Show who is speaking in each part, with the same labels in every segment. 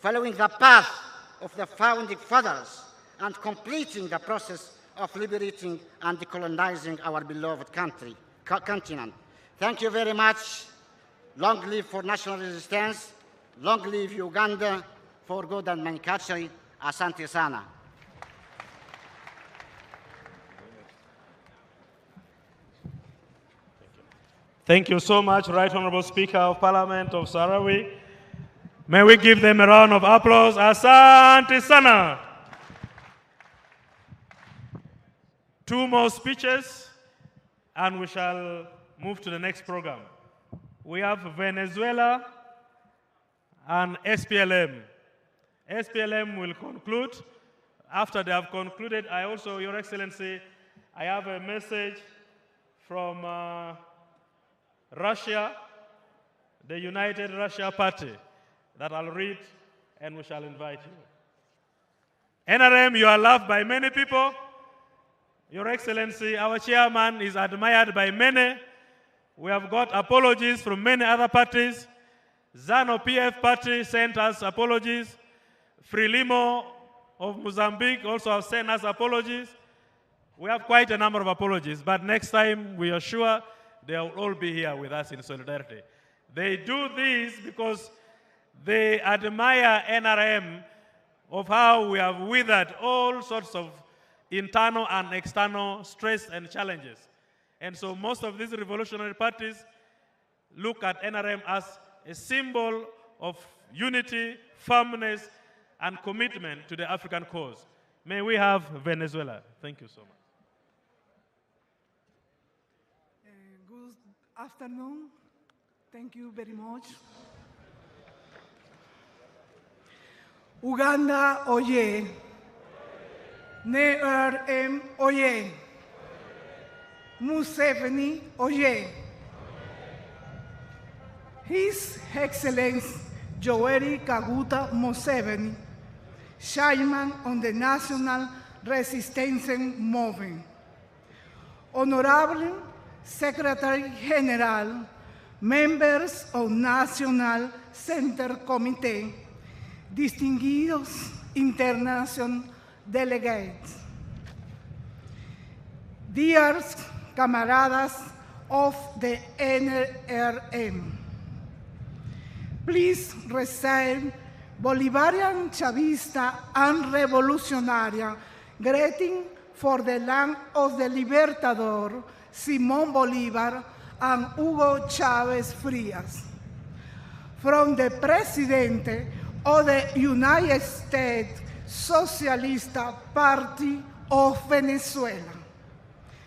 Speaker 1: following the path of the founding fathers and completing the process of liberating and decolonizing our beloved continent. Thank you very much. Long live for national resistance. Long live Uganda for good and manufacturing. Asante sana.
Speaker 2: Thank you so much, Right Honorable Speaker of Parliament of Sahrawi. May we give them a round of applause. Asante sana. Two more speeches, and we shall move to the next program. We have Venezuela and SPLM. SPLM will conclude. After they have concluded, I also, Your Excellency, I have a message from Russia, the United Russia Party, that I'll read, and we shall invite you. NRM, you are loved by many people. Your Excellency, our chairman is admired by many. We have got apologies from many other parties. ZANU-PF party sent us apologies. Frelimo of Mozambique also have sent us apologies. We have quite a number of apologies, but next time we are sure they will all be here with us in solidarity. They do this because they admire NRM of how we have withered all sorts of internal and external stress and challenges. And so most of these revolutionary parties look at NRM as a symbol of unity, firmness, and commitment to the African cause. May we have Venezuela. Thank you so much.
Speaker 3: Good afternoon. Thank you very much. Uganda, oye. NRM, oye. Museveni, oye. His Excellency Yoweri Kaguta Museveni, chairman on the National Resistance Movement. Honorable Secretary General, members of National Center Committee, distinguished international delegates, dear camaradas of the NRM, please receive Bolivarian Chavista and Revolutionaria greeting for the land of the Libertador, Simón Bolívar and Hugo Chávez Frías. From the President of the United States Socialist Party of Venezuela,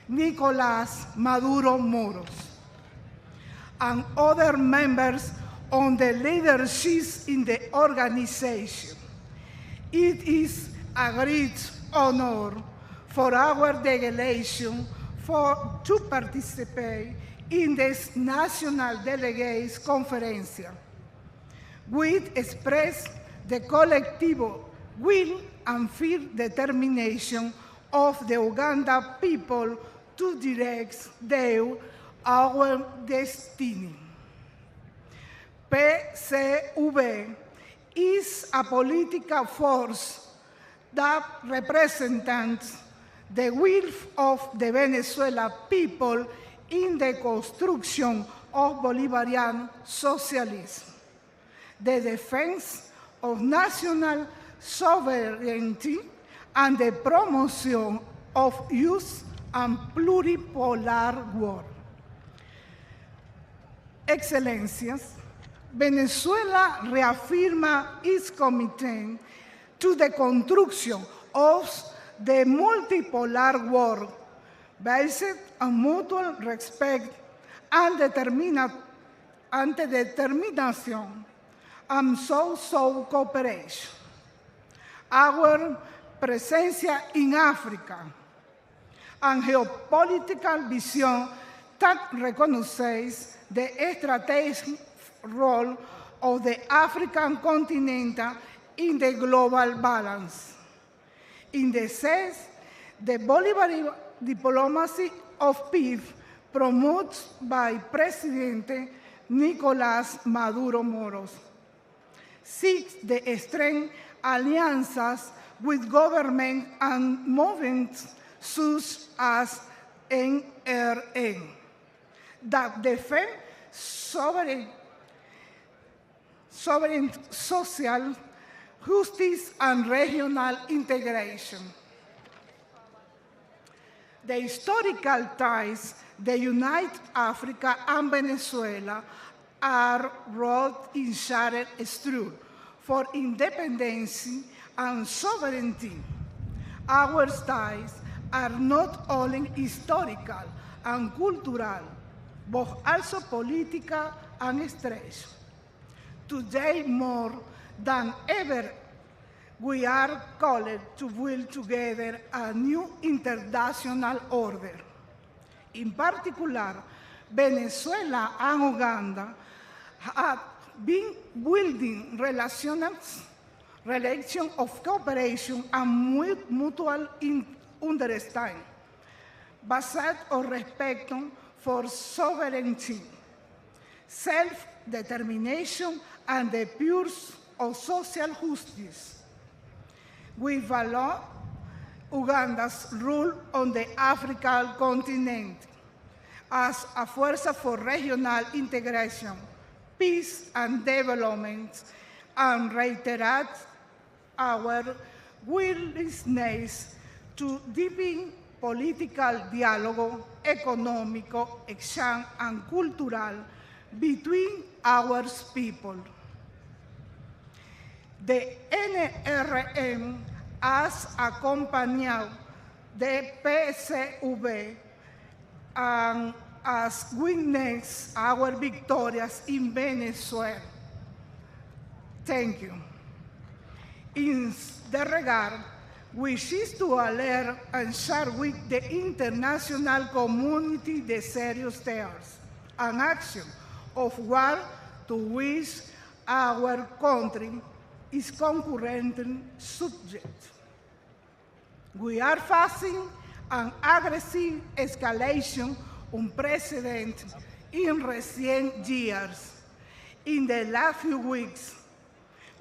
Speaker 3: Nicolás Maduro Moros, and other members on the leadership in the organization. It is a great honor for our delegation to participate in this National Delegates Conference. We express the collective will and firm determination of the Uganda people to direct our destiny. PCV is a political force that represents the will of the Venezuelan people in the construction of Bolivarian socialism, the defense of national sovereignty, and the promotion of just and pluripolar world. Excellencias, Venezuela reafirma its commitment to the construction of the multipolar world based on mutual respect and determination and social cooperation. Our presencia in Africa and geopolitical vision that recognizes the strategic role of the African continent in the global balance. In the sense, the Bolivarian diplomacy of peace promoted by President Nicolás Maduro Moros. seeks the strength alliances with government and movements such as NRM that defend sovereign social justice and regional integration. The historical ties that unite Africa and Venezuela are wrought in shared struggle for independence and sovereignty. Our ties are not only historical and cultural, but also political and strategic. Today, more than ever, we are called to build together a new international order. In particular, Venezuela and Uganda have been building relations of cooperation and mutual understanding, based on respect for sovereignty, self-determination, and the pursuit of social justice. We value Uganda's role on the African continent as a force for regional integration, peace, and development, and reiterate our willingness to deepen political dialogue, economic exchange, and cultural between our people. The NRM has accompanied the PSV and has witnessed our victories in Venezuela. Thank you. In that regard, we wish to alert and share with the international community the serious threats and action of war to which our country is concurrently subject. We are facing an aggressive escalation unprecedented in recent years. In the last few weeks,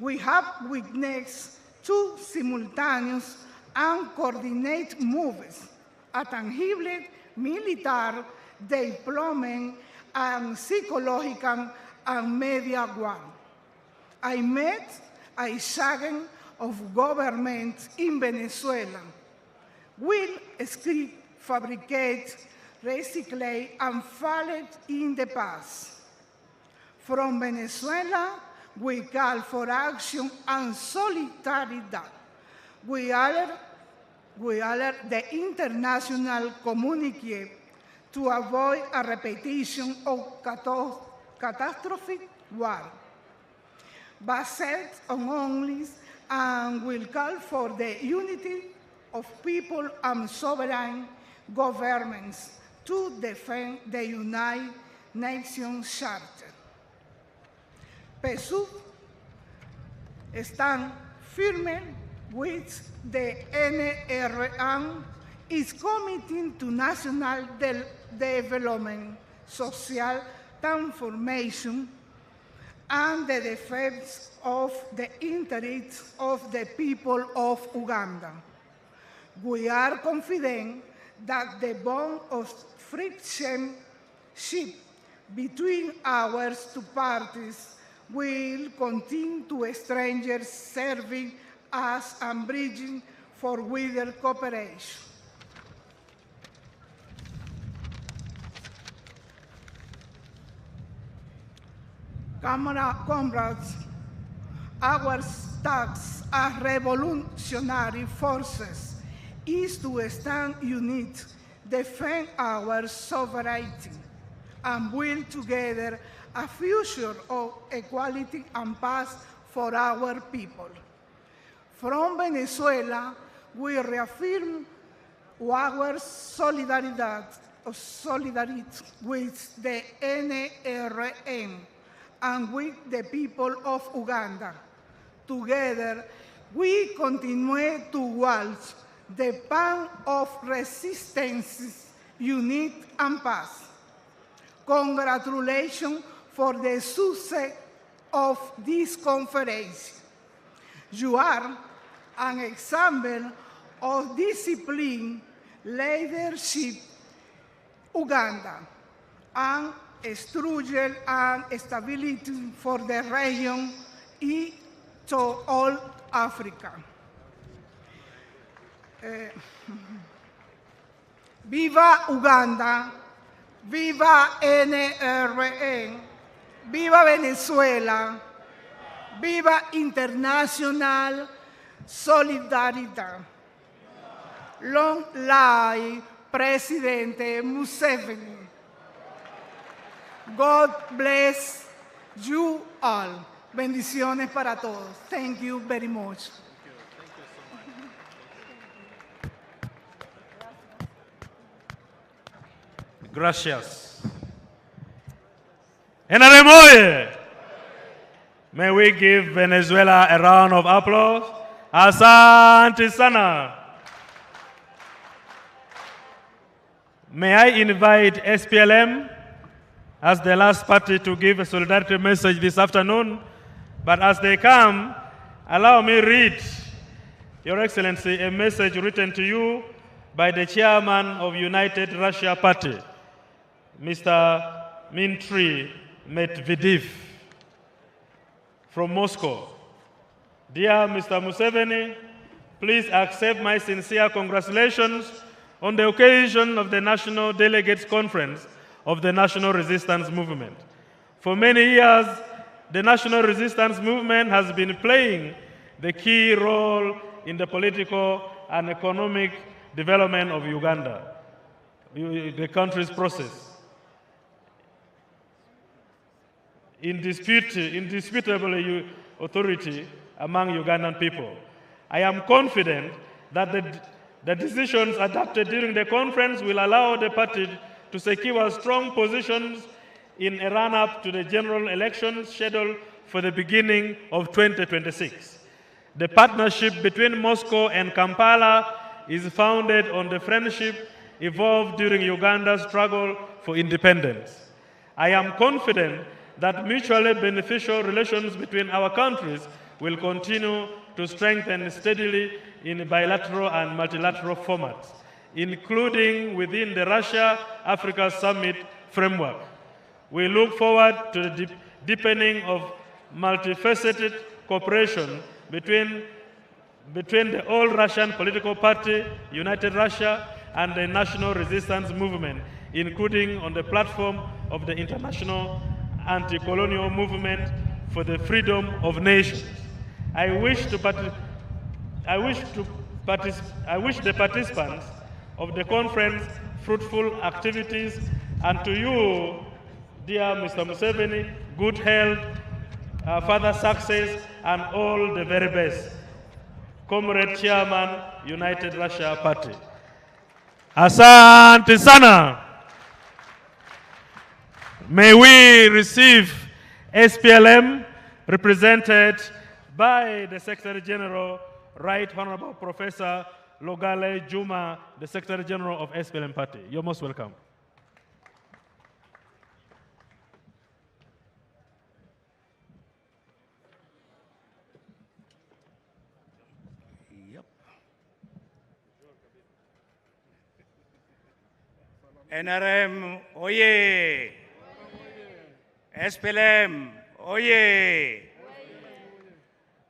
Speaker 3: we have witnessed two simultaneous and coordinated moves, a tangible military deployment and psychological and media war. I met a second of governments in Venezuela will script, fabricate, recycle, and fall in the past. From Venezuela, we call for action and solidarity. We alert the international community to avoid a repetition of catastrophic war. Based on only and will call for the unity of people and sovereign governments to defend the United Nations Charter. PSUV stand firme with the NRM is committed to national development, social transformation, and the defense of the interests of the people of Uganda. We are confident that the bond of friendship between our two parties will continue to strengthen, serving as a bridge for wider cooperation. Comrades, our task as revolutionary forces is to stand united, defend our sovereignty, and build together a future of equality and peace for our people. From Venezuela, we reaffirm our solidarity with the NRM and with the people of Uganda. Together, we continue towards the path of resistance, unity, and peace. Congratulations for the success of this conference. You are an example of discipline, leadership, Uganda, and struggle and stability for the region and to all Africa. Viva Uganda, viva NRM, viva Venezuela, viva international solidarity. Long live Presidente Museveni. God bless you all. Bendiciones para todos. Thank you very much.
Speaker 2: Gracias. NRM oye! May we give Venezuela a round of applause. Asante sana. May I invite SPLM as the last party to give a solidarity message this afternoon. But as they come, allow me read, Your Excellency, a message written to you by the chairman of United Russia Party, Mr. Dmitry Medvedev from Moscow. Dear Mr. Museveni, please accept my sincere congratulations on the occasion of the National Delegates Conference of the National Resistance Movement. For many years, the National Resistance Movement has been playing the key role in the political and economic development of Uganda, the country's process. Indisputably authority among Ugandan people. I am confident that the decisions adopted during the conference will allow the party to secure strong positions in a run-up to the general elections scheduled for the beginning of 2026. The partnership between Moscow and Kampala is founded on the friendship evolved during Uganda's struggle for independence. I am confident that mutually beneficial relations between our countries will continue to strengthen steadily in bilateral and multilateral formats, including within the Russia-Africa Summit framework. We look forward to the deepening of multifaceted cooperation between the All-Russian Political Party, United Russia, and the National Resistance Movement, including on the platform of the International Anti-Colonial Movement for the Freedom of Nations. I wish the participants of the conference fruitful activities, and to you, dear Mr. Museveni, good health, further success, and all the very best. Comrade Chairman, United Russia Party. Asante sana. May we receive SPLM represented by the Secretary General, Right Honorable Professor Logale Juma, the Secretary General of SPLM Party. You're most welcome.
Speaker 4: NRM, oye! SPLM, oye!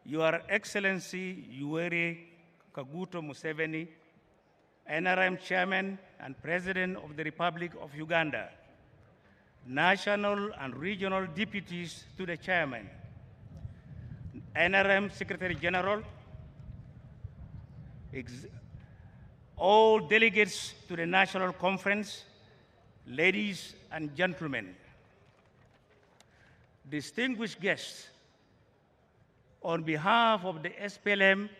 Speaker 4: Your Excellency Yoweri Kaguta Museveni, NRM Chairman and President of the Republic of Uganda, National and Regional Deputies to the Chairman, NRM Secretary General, all delegates to the National Conference, ladies and gentlemen, distinguished guests, on behalf of the SPLM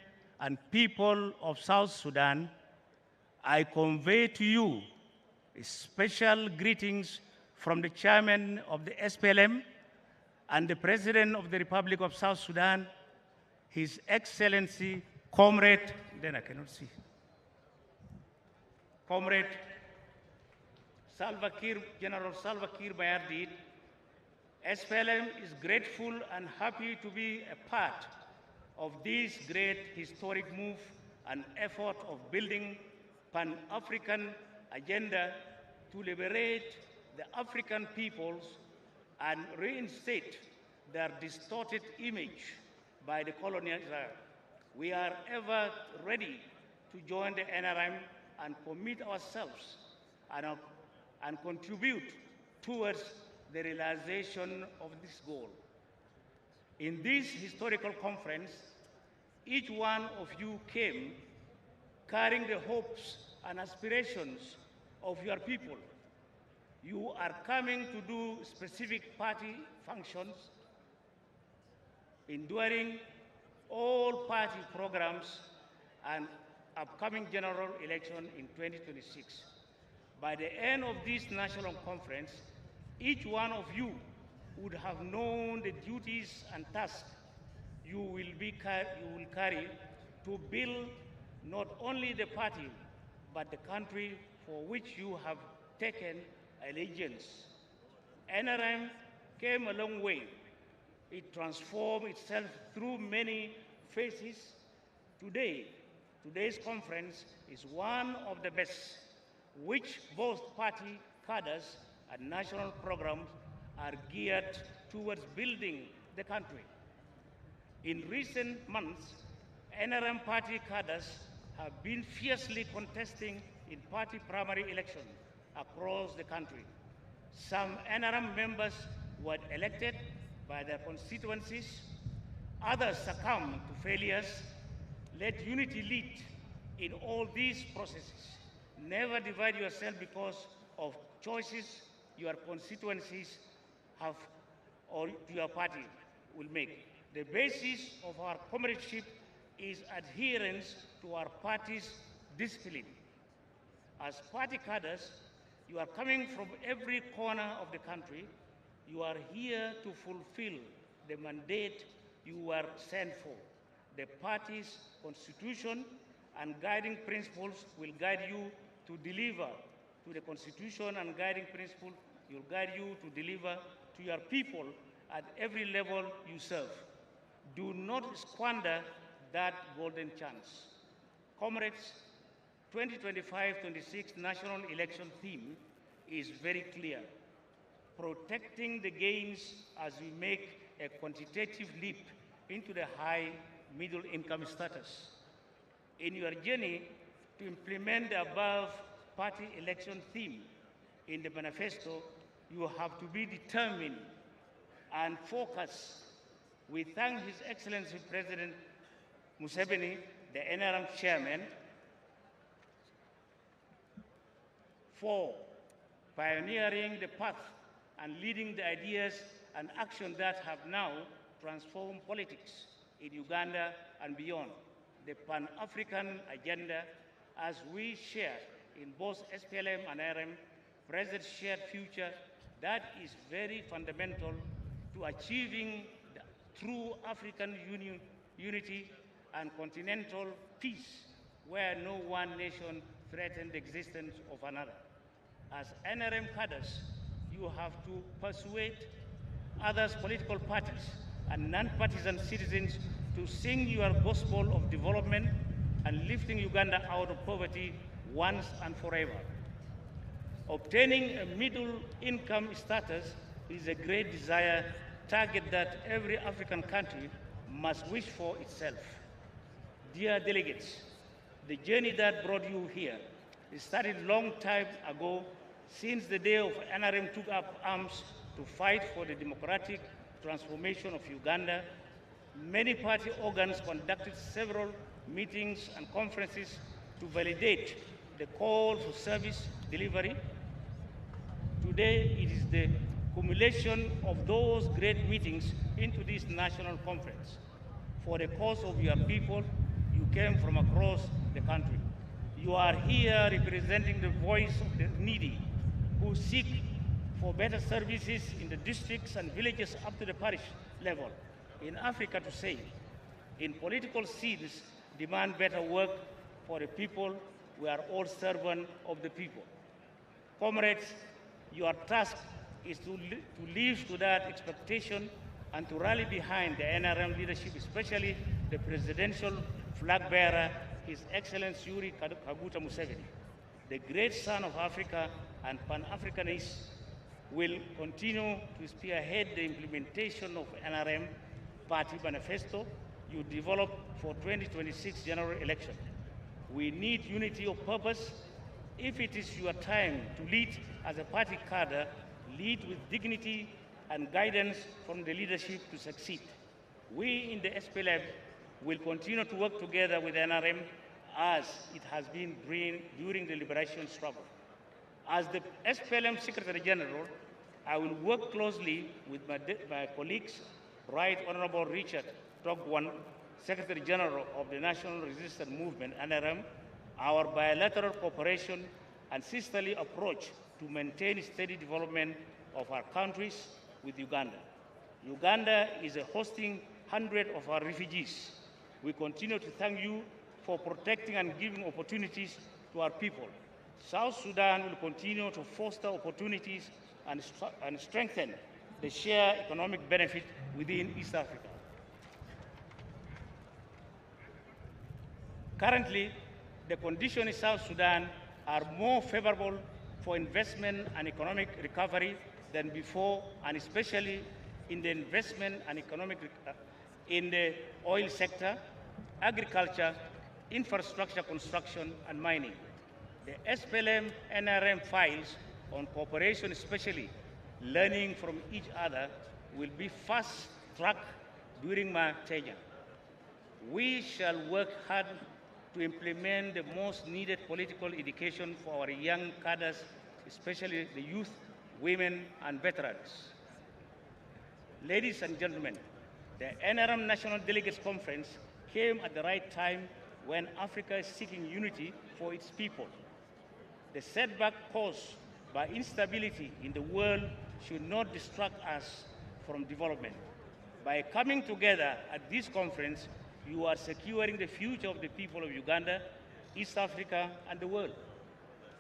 Speaker 4: and people of South Sudan, I convey to you special greetings from the Chairman of the SPLM and the President of the Republic of South Sudan, His Excellency, Comrade, then I cannot see, Comrade General Salva Kiir Mayardit, SPLM is grateful and happy to be a part of this great historic move and effort of building Pan-African agenda to liberate the African peoples and reinstate their distorted image by the colonizer. We are ever ready to join the NRM and commit ourselves and contribute towards the realization of this goal. In this historical conference, each one of you came carrying the hopes and aspirations of your people. You are coming to do specific party functions, enduring all party programs and upcoming general election in 2026. By the end of this national conference, each one of you would have known the duties and tasks you will carry to build not only the party, but the country for which you have taken allegiance. NRM came a long way. It transformed itself through many phases. Today's conference is one of the best, which both party cadres and national programs are geared towards building the country. In recent months, NRM party cadres have been fiercely contesting in party primary elections across the country. Some NRM members were elected by their constituencies, others succumbed to failures. Let unity lead in all these processes. Never divide yourself because of choices your constituencies have or your party will make. The basis of our comradeship is adherence to our party's discipline. As party cadres, you are coming from every corner of the country. You are here to fulfill the mandate you were sent for. The party's constitution and guiding principles will guide you to deliver to the constitution and guiding principle will guide you to deliver to your people at every level you serve. Do not squander that golden chance. Comrades, 2025-26 national election theme is very clear. Protecting the gains as we make a quantitative leap into the high middle income status. In your journey to implement the above party election theme in the manifesto, you have to be determined and focused. We thank His Excellency President Museveni, the NRM chairman, for pioneering the path and leading the ideas and action that have now transformed politics in Uganda and beyond. The Pan-African agenda, as we share in both SPLM and NRM, present shared future, that is very fundamental to achieving the true African unity and continental peace, where no one nation threatens the existence of another. As NRM cadres, you have to persuade other political parties and non-partisan citizens to sing your gospel of development and lifting Uganda out of poverty once and forever. Obtaining a middle income status is a great desire, target that every African country must wish for itself. Dear delegates, the journey that brought you here started a long time ago, since the day of NRM took up arms to fight for the democratic transformation of Uganda. Many party organs conducted several meetings and conferences to validate the call for service delivery. Today, it is the culmination of those great meetings into this national conference. For the cause of your people, you came from across the country. You are here representing the voice of the needy who seek for better services in the districts and villages up to the parish level. In Africa, to say, in political scenes, demand better work for the people. We are all servants of the people. Comrades, your task is to live to that expectation and to rally behind the NRM leadership, especially the presidential flag bearer, His Excellency Yoweri Kaguta Museveni. The great son of Africa and Pan-Africanist will continue to spearhead the implementation of NRM party manifesto you developed for 2026 general election. We need unity of purpose. If it is your time to lead as a party cadre, lead with dignity and guidance from the leadership to succeed. We in the SPLM will continue to work together with NRM as it has been during the liberation struggle. As the SPLM Secretary General, I will work closely with my colleagues, Right Honorable Richard Togwan, Secretary General of the National Resistance Movement, NRM, our bilateral cooperation and sisterly approach to maintain steady development of our countries with Uganda. Uganda is hosting hundreds of our refugees. We continue to thank you for protecting and giving opportunities to our people. South Sudan will continue to foster opportunities and strengthen the shared economic benefit within East Africa. Currently, the conditions in South Sudan are more favorable for investment and economic recovery than before, and especially in the investment and economic in the oil sector, agriculture, infrastructure construction, and mining. The SPLM NRM files on cooperation, especially learning from each other, will be fast-tracked during my tenure. We shall work hard to implement the most needed political education for our young cadres, especially the youth, women, and veterans. Ladies and gentlemen, the NRM National Delegates Conference came at the right time when Africa is seeking unity for its people. The setback caused by instability in the world should not distract us from development. By coming together at this conference, you are securing the future of the people of Uganda, East Africa, and the world.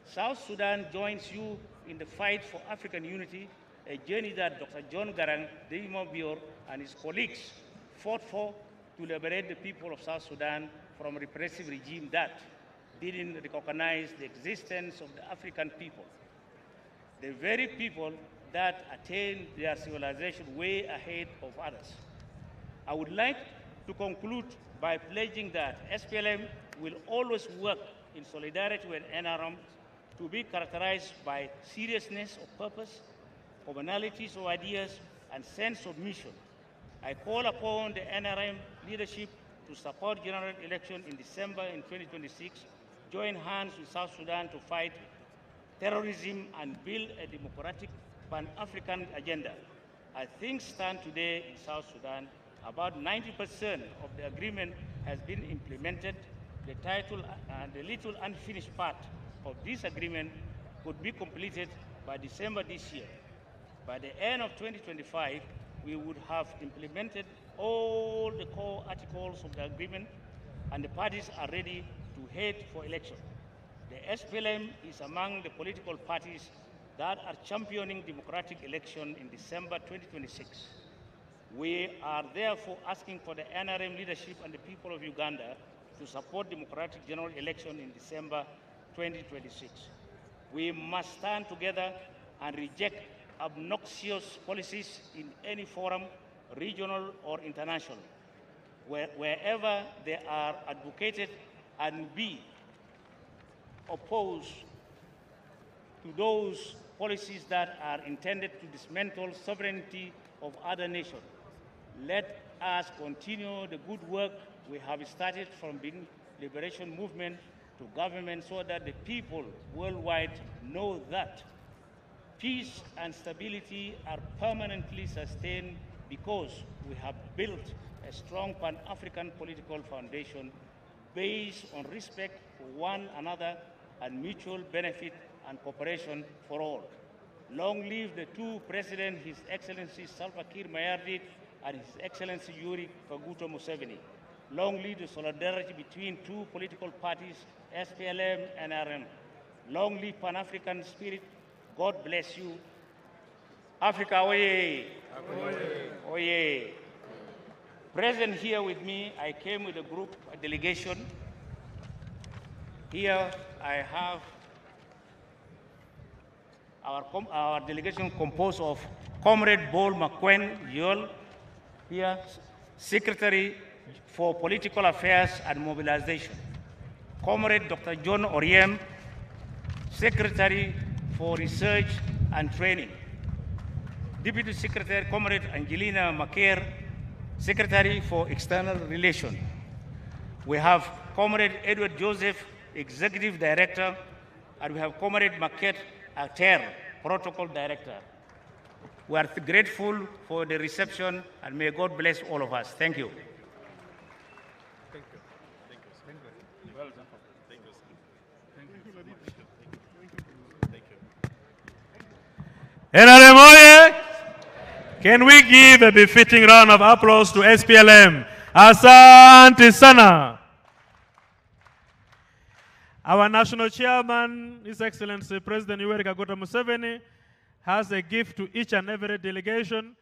Speaker 4: South Sudan joins you in the fight for African unity, a journey that Dr. John Garang, David Bior, and his colleagues fought for to liberate the people of South Sudan from a repressive regime that didn't recognize the existence of the African people, the very people that attained their civilization way ahead of others. I would like to conclude by pledging that SPLM will always work in solidarity with NRM to be characterized by seriousness of purpose, commonalities of ideas, and sense of mission. I call upon the NRM leadership to support general election in December in 2026, join hands with South Sudan to fight terrorism and build a democratic Pan-African agenda. As things stand today in South Sudan, about 90% of the agreement has been implemented. The title and the little unfinished part of this agreement could be completed by December this year. By the end of 2025, we would have implemented all the core articles of the agreement, and the parties are ready to head for election. The SPLM is among the political parties that are championing democratic election in December 2026. We are therefore asking for the NRM leadership and the people of Uganda to support democratic general election in December 2026. We must stand together and reject obnoxious policies in any forum, regional or international, wherever they are advocated, and be opposed to those policies that are intended to dismantle sovereignty of other nations. Let us continue the good work we have started from the liberation movement to government so that the people worldwide know that peace and stability are permanently sustained because we have built a strong Pan-African political foundation based on respect for one another and mutual benefit and cooperation for all. Long live the two presidents, His Excellency Salva Kiir Mayardit and His Excellency Yoweri Kaguta Museveni. Long live the solidarity between two political parties, SPLM and NRM. Long live Pan-African spirit. God bless you. Africa, oye! Oye! Present here with me, I came with a delegation. Here I have our delegation composed of Comrade Bol McQueen Yul, here, Secretary for Political Affairs and Mobilization. Comrade Dr. John Oriem, Secretary for Research and Training. Deputy Secretary Comrade Angelina Maker, Secretary for External Relations. We have Comrade Edward Joseph, Executive Director, and we have Comrade Maket Ater, Protocol Director. We are grateful for the reception, and may God bless all of us. Thank you.
Speaker 2: NRM oye! Can we give a befitting round of applause to SPLM? Asante sana. Our national chairman, His Excellency President Yoweri Kaguta Museveni, has a gift to each and every delegation.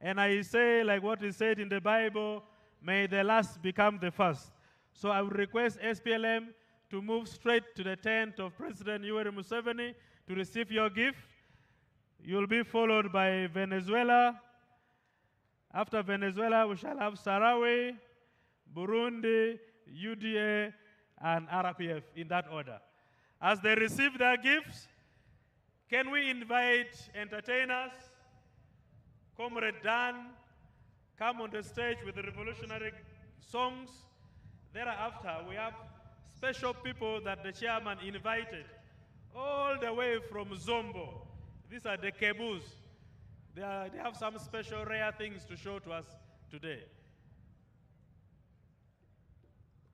Speaker 2: And I say, like what is said in the Bible, may the last become the first. So I would request SPLM to move straight to the tent of President Yoweri Museveni to receive your gift. You'll be followed by Venezuela. After Venezuela, we shall have Sarawi, Burundi, UDA, and RPF in that order. As they receive their gifts, can we invite entertainers? Comrade Dan, come on the stage with the revolutionary songs. Thereafter, we have special people that the chairman invited all the way from Zombo. These are the Kebus. They have some special rare things to show to us today.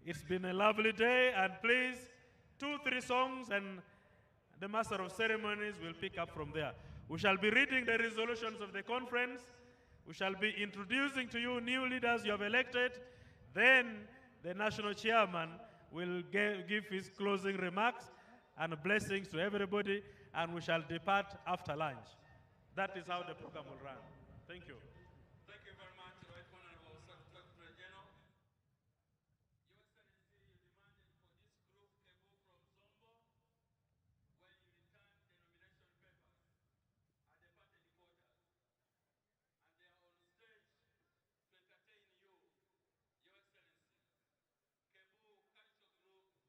Speaker 2: It's been a lovely day, and please, 2-3 songs, and the Master of Ceremonies will pick up from there. We shall be reading the resolutions of the conference. We shall be introducing to you new leaders you have elected. Then the national chairman will give his closing remarks and blessings to everybody, and we shall depart after lunch. That is how the program will run. Thank you.
Speaker 5: Thank you very much, Right Honorable Secretary General. Your Excellency, you demanded for this group Kebu from Zombo when you returned the nomination papers at the party headquarters. And they are on stage to entertain you, Your Excellency. Kebu Cultural Group from Zombo.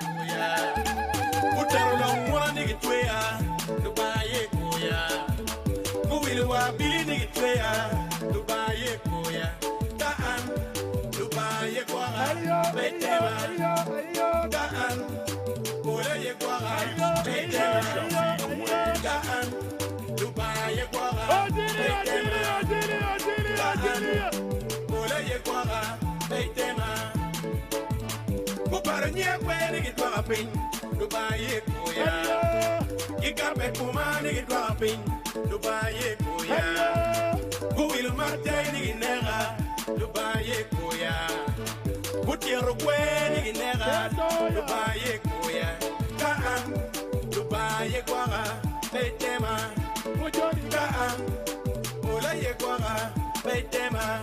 Speaker 5: kuya. Utero long mwana nigi twea, Dubai kuya. Kuwilu wa bili nigi twea, Dubai kuya. Taan, Dubai kwa, Betema. Taan, Ule ye kwa, Betema. Taan, Dubai kwa, Betema. Ule ye kwa, Betema. Kupara nye kwe nigi kwa pin, Dubai kuya. Ikape kuma nigi kwa pin, Dubai kuya. Kuwilu mate nigi nega, Dubai kuya. Kutiero kwe nigi nega, Dubai kuya. Kaan, Dubai kwa, Betema. Kaan, Ula ye kwa, Betema.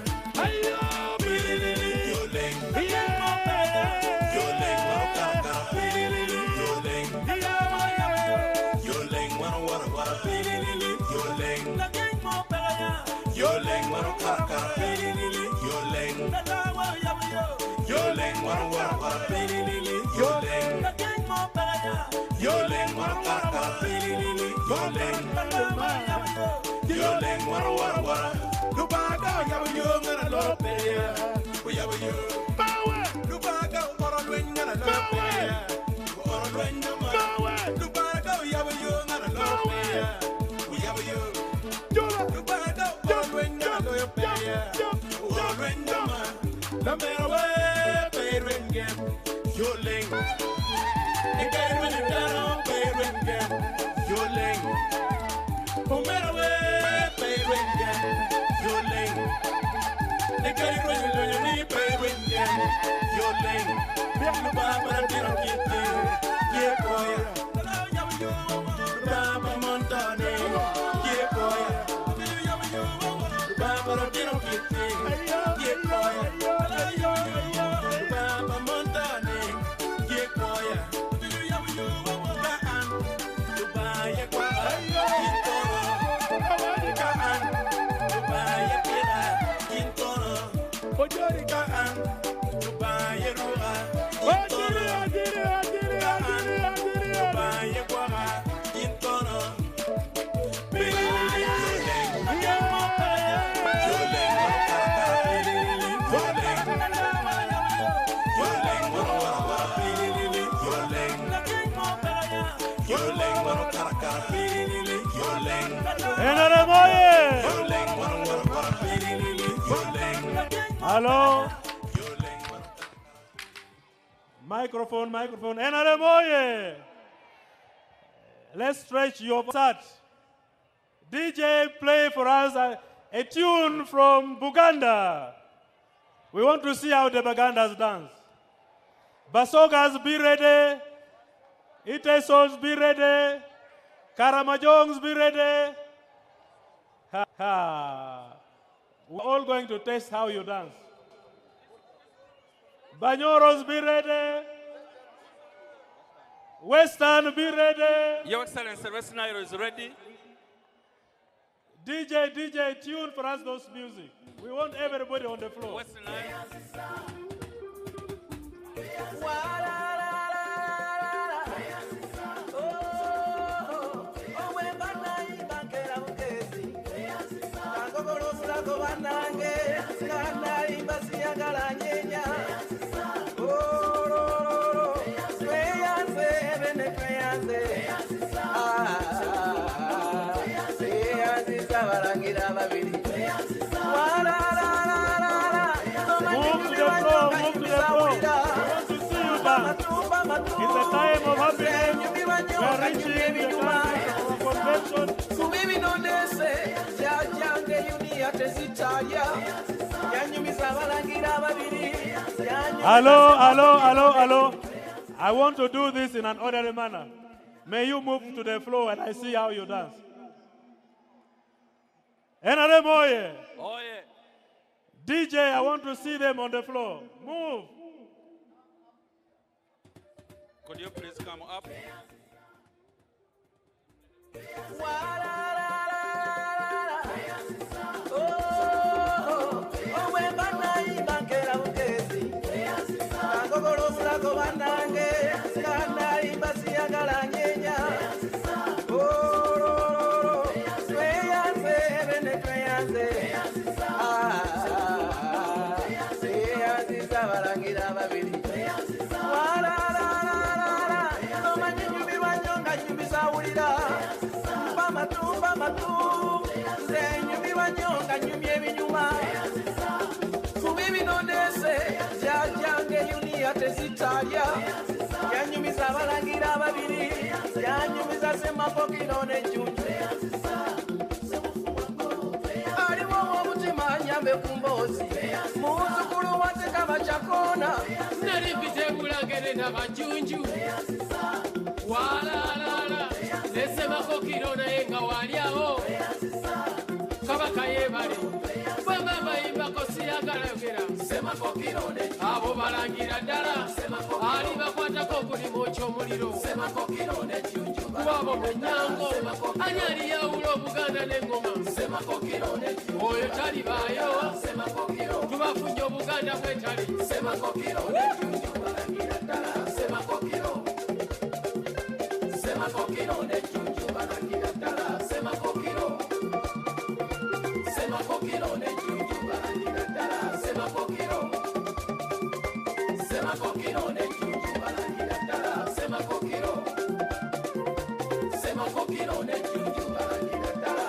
Speaker 2: NRM oye! Hello? Microphone. NRM oye! Let's stretch your start. DJ, play for us a tune from Buganda. We want to see how the Bugandas dance. Basogas, be ready. Itesos, be ready. Karamajongs, be ready. Ha ha. We're all going to test how you dance. Banyoros, be ready. Western, be ready.
Speaker 5: Your Excellency, Western Nile is ready.
Speaker 2: DJ, tune for us those music. We want everybody on the floor.
Speaker 5: Western Nile.
Speaker 2: Move to the floor. We want to see you dance. It's a time of happiness. We are reaching the time of convention. Hello. I want to do this in an orderly manner. May you move to the floor and I see how you dance. NRM oye!
Speaker 5: Oye.
Speaker 2: DJ, I want to see them on the floor. Move.
Speaker 5: Could you please come up?
Speaker 6: matumba matu nze nyumirwa nnyo nga nyumya ebinyuma kuba ebinondese byajjange yuniya tezitalya yanyumiza abalangira ababiri yanyumiza Semapokiro n'Ejjunju aliwo owomutima nyambe ku mboozi muwuzukulu wa Sekaba Kyakona
Speaker 7: nali mpite Bulangere n'Abajjunju walaalala ne Semapokiro naye nga wali awo Kabaka yeebale bwemba bayimbako siyagala yogera Semapokiro abo balangira ddala ali bakwatako okulimo ky'omuliro kuba abo mwenyango ani aliyawula Obuganda n'engoma oyo talibaayo tubafunye Obuganda bwetali Semapokiro n'Ejjunju balangira ddala Semapokiro n'Ejjunju balangira ddala Semapokiro n'Ejjunju balangira ddala Semapokiro n'Ejjunju balangira ddala Semapokiro n'Ejjunju balangira ddala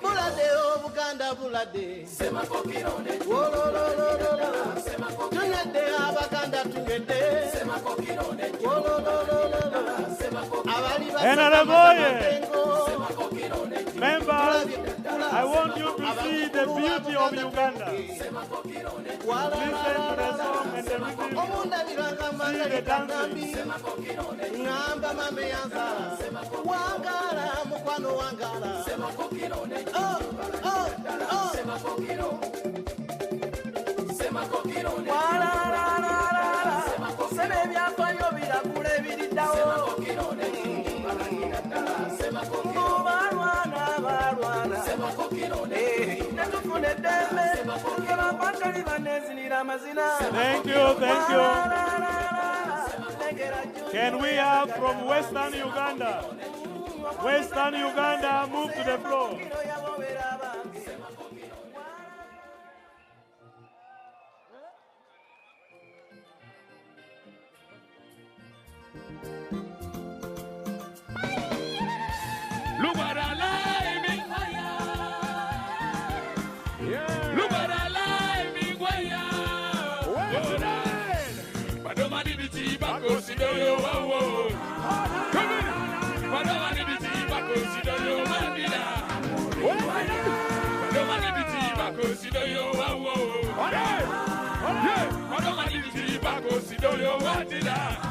Speaker 7: Bulade Obuganda bulade Semapokiro n'Ejjunju tunedde Abaganda tunedde Semapokiro n'Ejjunju
Speaker 2: NRM members, I want you to see the beauty of Uganda. Listen to the song and the rhythm. See the dancing. Thank you, thank you. Can we have from Western Uganda? Western Uganda, move to the floor.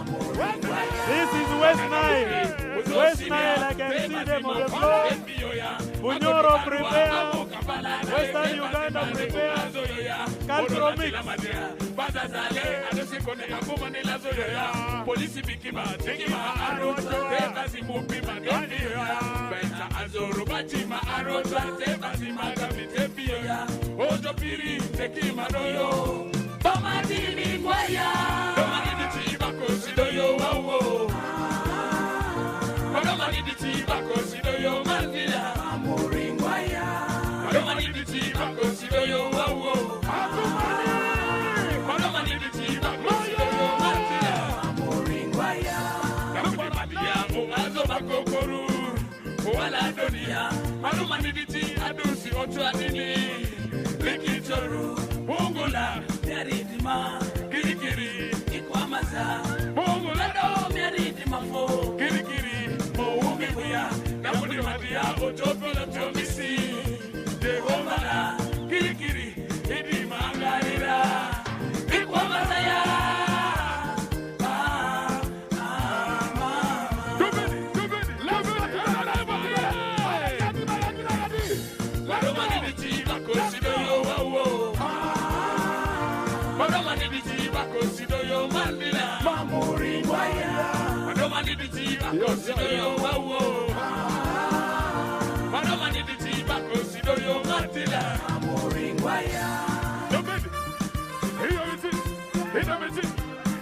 Speaker 2: This is West Nile. West Nile, I can see them on the floor. Bunyoro prepare. Western Uganda prepare. Cultural mix.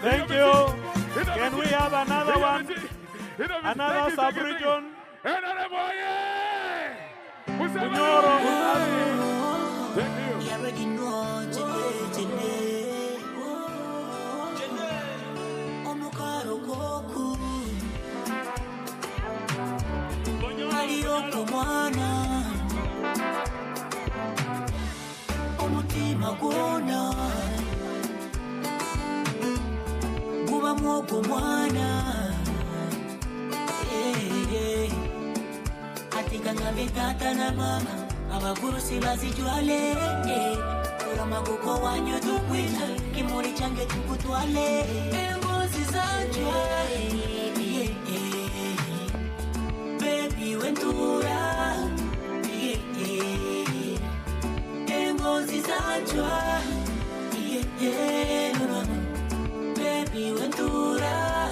Speaker 2: Thank you. Can we have another one? Another sub-region? Bunyoro is asking. Thank you.
Speaker 8: Moroko mwana Omutima gwona Guba mwogo mwana Atika ngambe tata na mama Abagurusi bazijwale Ora maguko wanyo tukwita Kimuri change tukutwale Emozi zanjwa Baby wentura Emozi zanjwa Baby wentura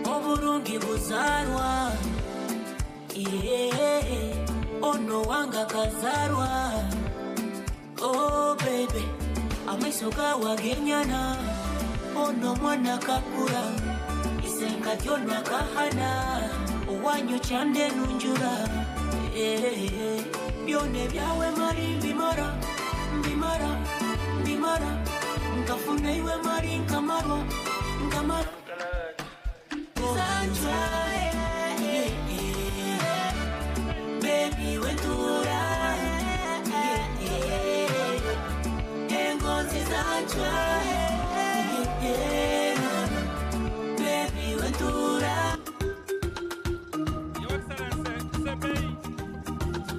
Speaker 8: Oburungi buzarwa Ono wanga kazarwa Oh baby Amaisoka wagenyana Ono mwana kakura Isenga tyona kahana Owanyo chande nunjura Byone byawe mari mbimara Mbimara Mbimara Nkafuna iwe mari nkamarwa Nkamarwa Zanjwa Baby wentura Engozi zanjwa Baby wentura
Speaker 2: Your Excellency, Sebei.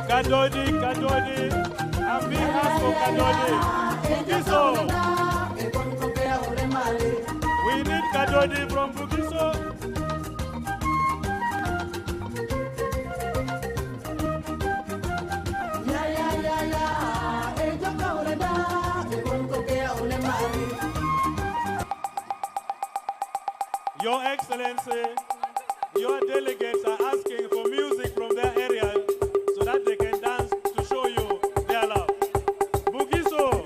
Speaker 2: Kadodi, Kadodi, I'm being asked for Kadodi. Bugiso. We need Kadodi from Bugiso. Your Excellency, your delegates are asking for music from their area so that they can dance to show you their love. Bugiso.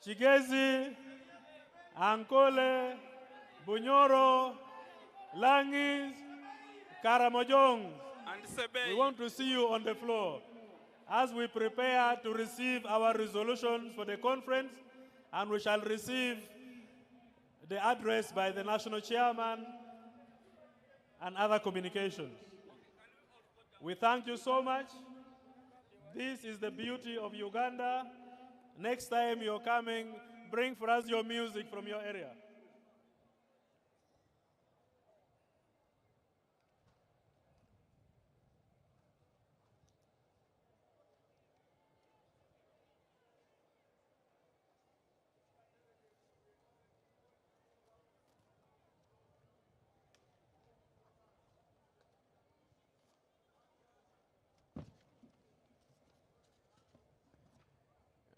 Speaker 2: Chigezi, Ankole, Bunyoro, Langis, Karamojong.
Speaker 5: And
Speaker 2: We
Speaker 5: Sebei.
Speaker 2: want to see you on the floor as we prepare to receive our resolutions for the conference, and we shall receive the address by the national chairman and other communications. We thank you so much. This is the beauty of Uganda. Next time you're coming, bring for us your music from your area.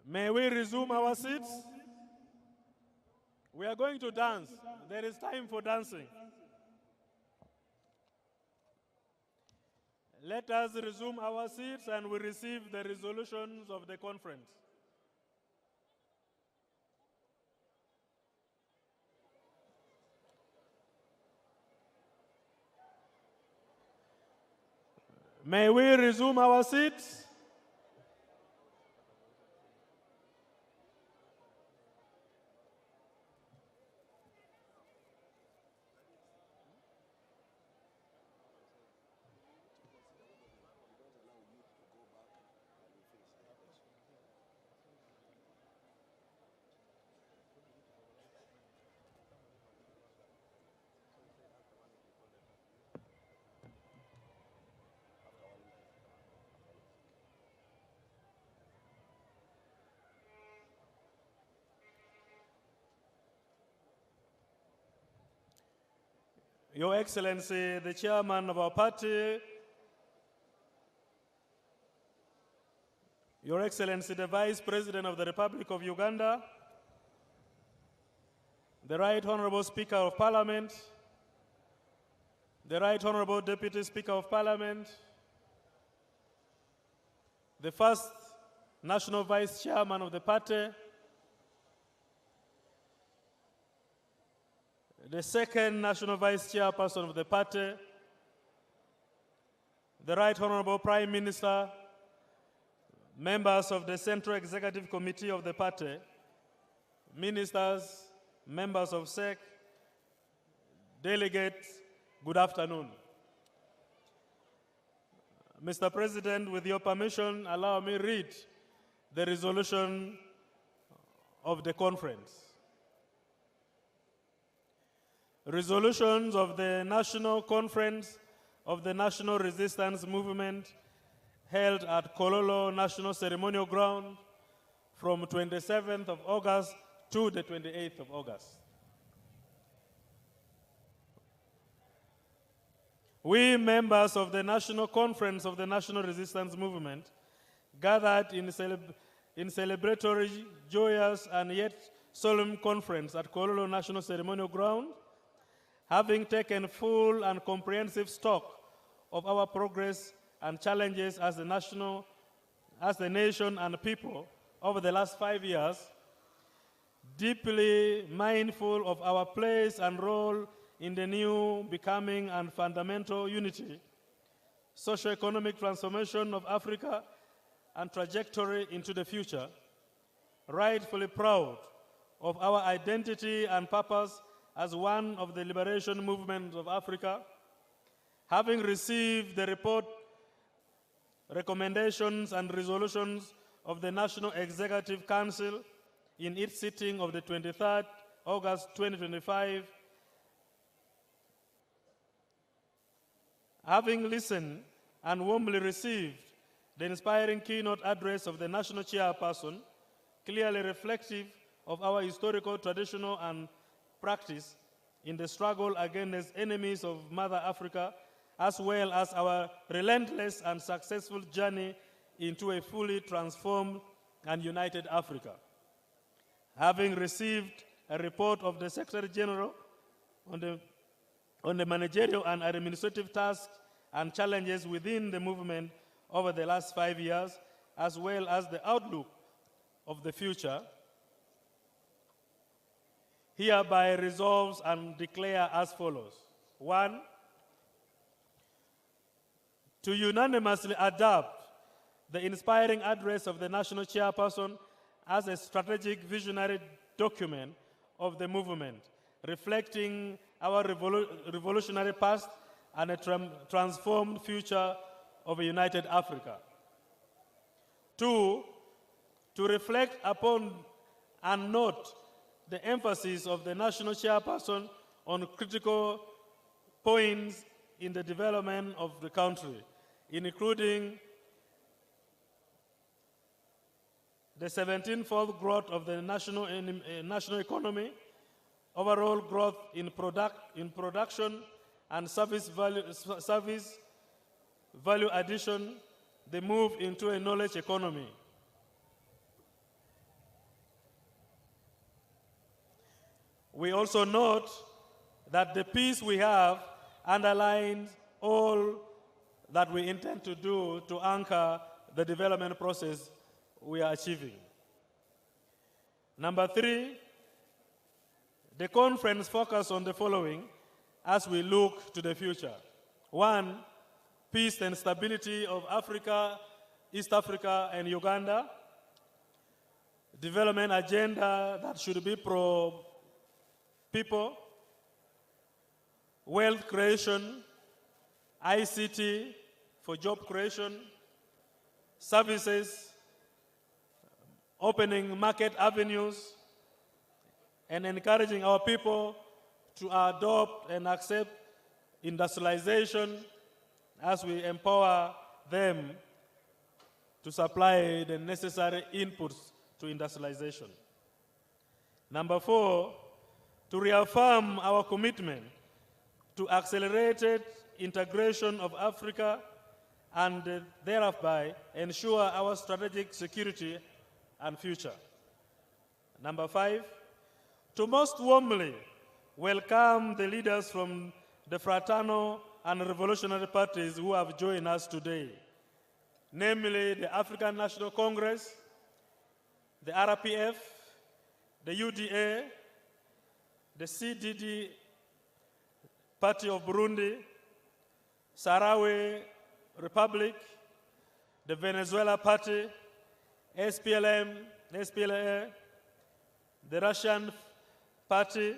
Speaker 2: May we resume our seats? We are going to dance. There is time for dancing. Let us resume our seats and we receive the resolutions of the conference. May we resume our seats? Your Excellency, the chairman of our party, Your Excellency, the Vice President of the Republic of Uganda, the Right Honorable Speaker of Parliament, the Right Honorable Deputy Speaker of Parliament, the first National Vice Chairman of the party, the second National Vice Chairperson of the party, the Right Honorable Prime Minister, members of the Central Executive Committee of the party, ministers, members of SEC, delegates, good afternoon. Mr. President, with your permission, allow me read the resolution of the conference. Resolutions of the National Conference of the National Resistance Movement held at Kololo National Ceremonial Ground from 27th of August to the 28th of August. We, members of the National Conference of the National Resistance Movement, gathered in celebratory, joyous, and yet solemn conference at Kololo National Ceremonial Ground, having taken full and comprehensive stock of our progress and challenges as the nation and people over the last 5 years, deeply mindful of our place and role in the new becoming and fundamental unity, socio-economic transformation of Africa, and trajectory into the future, rightfully proud of our identity and purpose as one of the liberation movements of Africa, having received the report, recommendations, and resolutions of the National Executive Council in its sitting of the 23rd August 2025, having listened and warmly received the inspiring keynote address of the National Chairperson, clearly reflective of our historical, traditional, and practice in the struggle against enemies of Mother Africa, as well as our relentless and successful journey into a fully transformed and united Africa. Having received a report of the Secretary General on the managerial and administrative tasks and challenges within the movement over the last 5 years, as well as the outlook of the future, hereby resolves and declare as follows. 1, to unanimously adopt the inspiring address of the national chairperson as a strategic visionary document of the movement, reflecting our revolutionary past and a transformed future of a united Africa. 2, to reflect upon and note the emphasis of the national chairperson on critical points in the development of the country, including the 17-fold growth of the national economy, overall growth in production and service value addition, the move into a knowledge economy. We also note that the peace we have underlines all that we intend to do to anchor the development process we are achieving. Number 3, the conference focused on the following as we look to the future. 1, peace and stability of Africa, East Africa, and Uganda. Development agenda that should be pro-people. Wealth creation, ICT for job creation, services, opening market avenues, and encouraging our people to adopt and accept industrialization as we empower them to supply the necessary inputs to industrialization. Number 4, to reaffirm our commitment to accelerated integration of Africa and thereby ensure our strategic security and future. Number 5, to most warmly welcome the leaders from the fraternal and revolutionary parties who have joined us today, namely the African National Congress, the RPF, the UDA, the CDD Party of Burundi, Sahrawi Republic, the Venezuela Party, SPLM, SPLA, the Russian Party,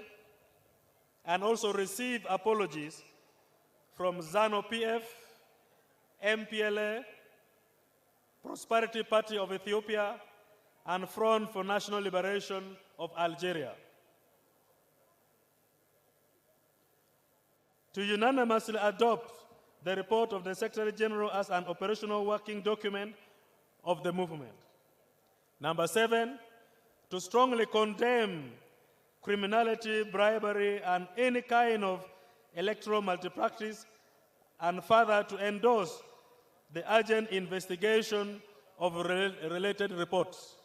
Speaker 2: and also receive apologies from ZANU-PF, MPLA, Prosperity Party of Ethiopia, and Front for National Liberation of Algeria. To unanimously adopt the report of the Secretary General as an operational working document of the movement. Number 7, to strongly condemn criminality, bribery, and any kind of electoral malpractice, and further to endorse the urgent investigation of related reports.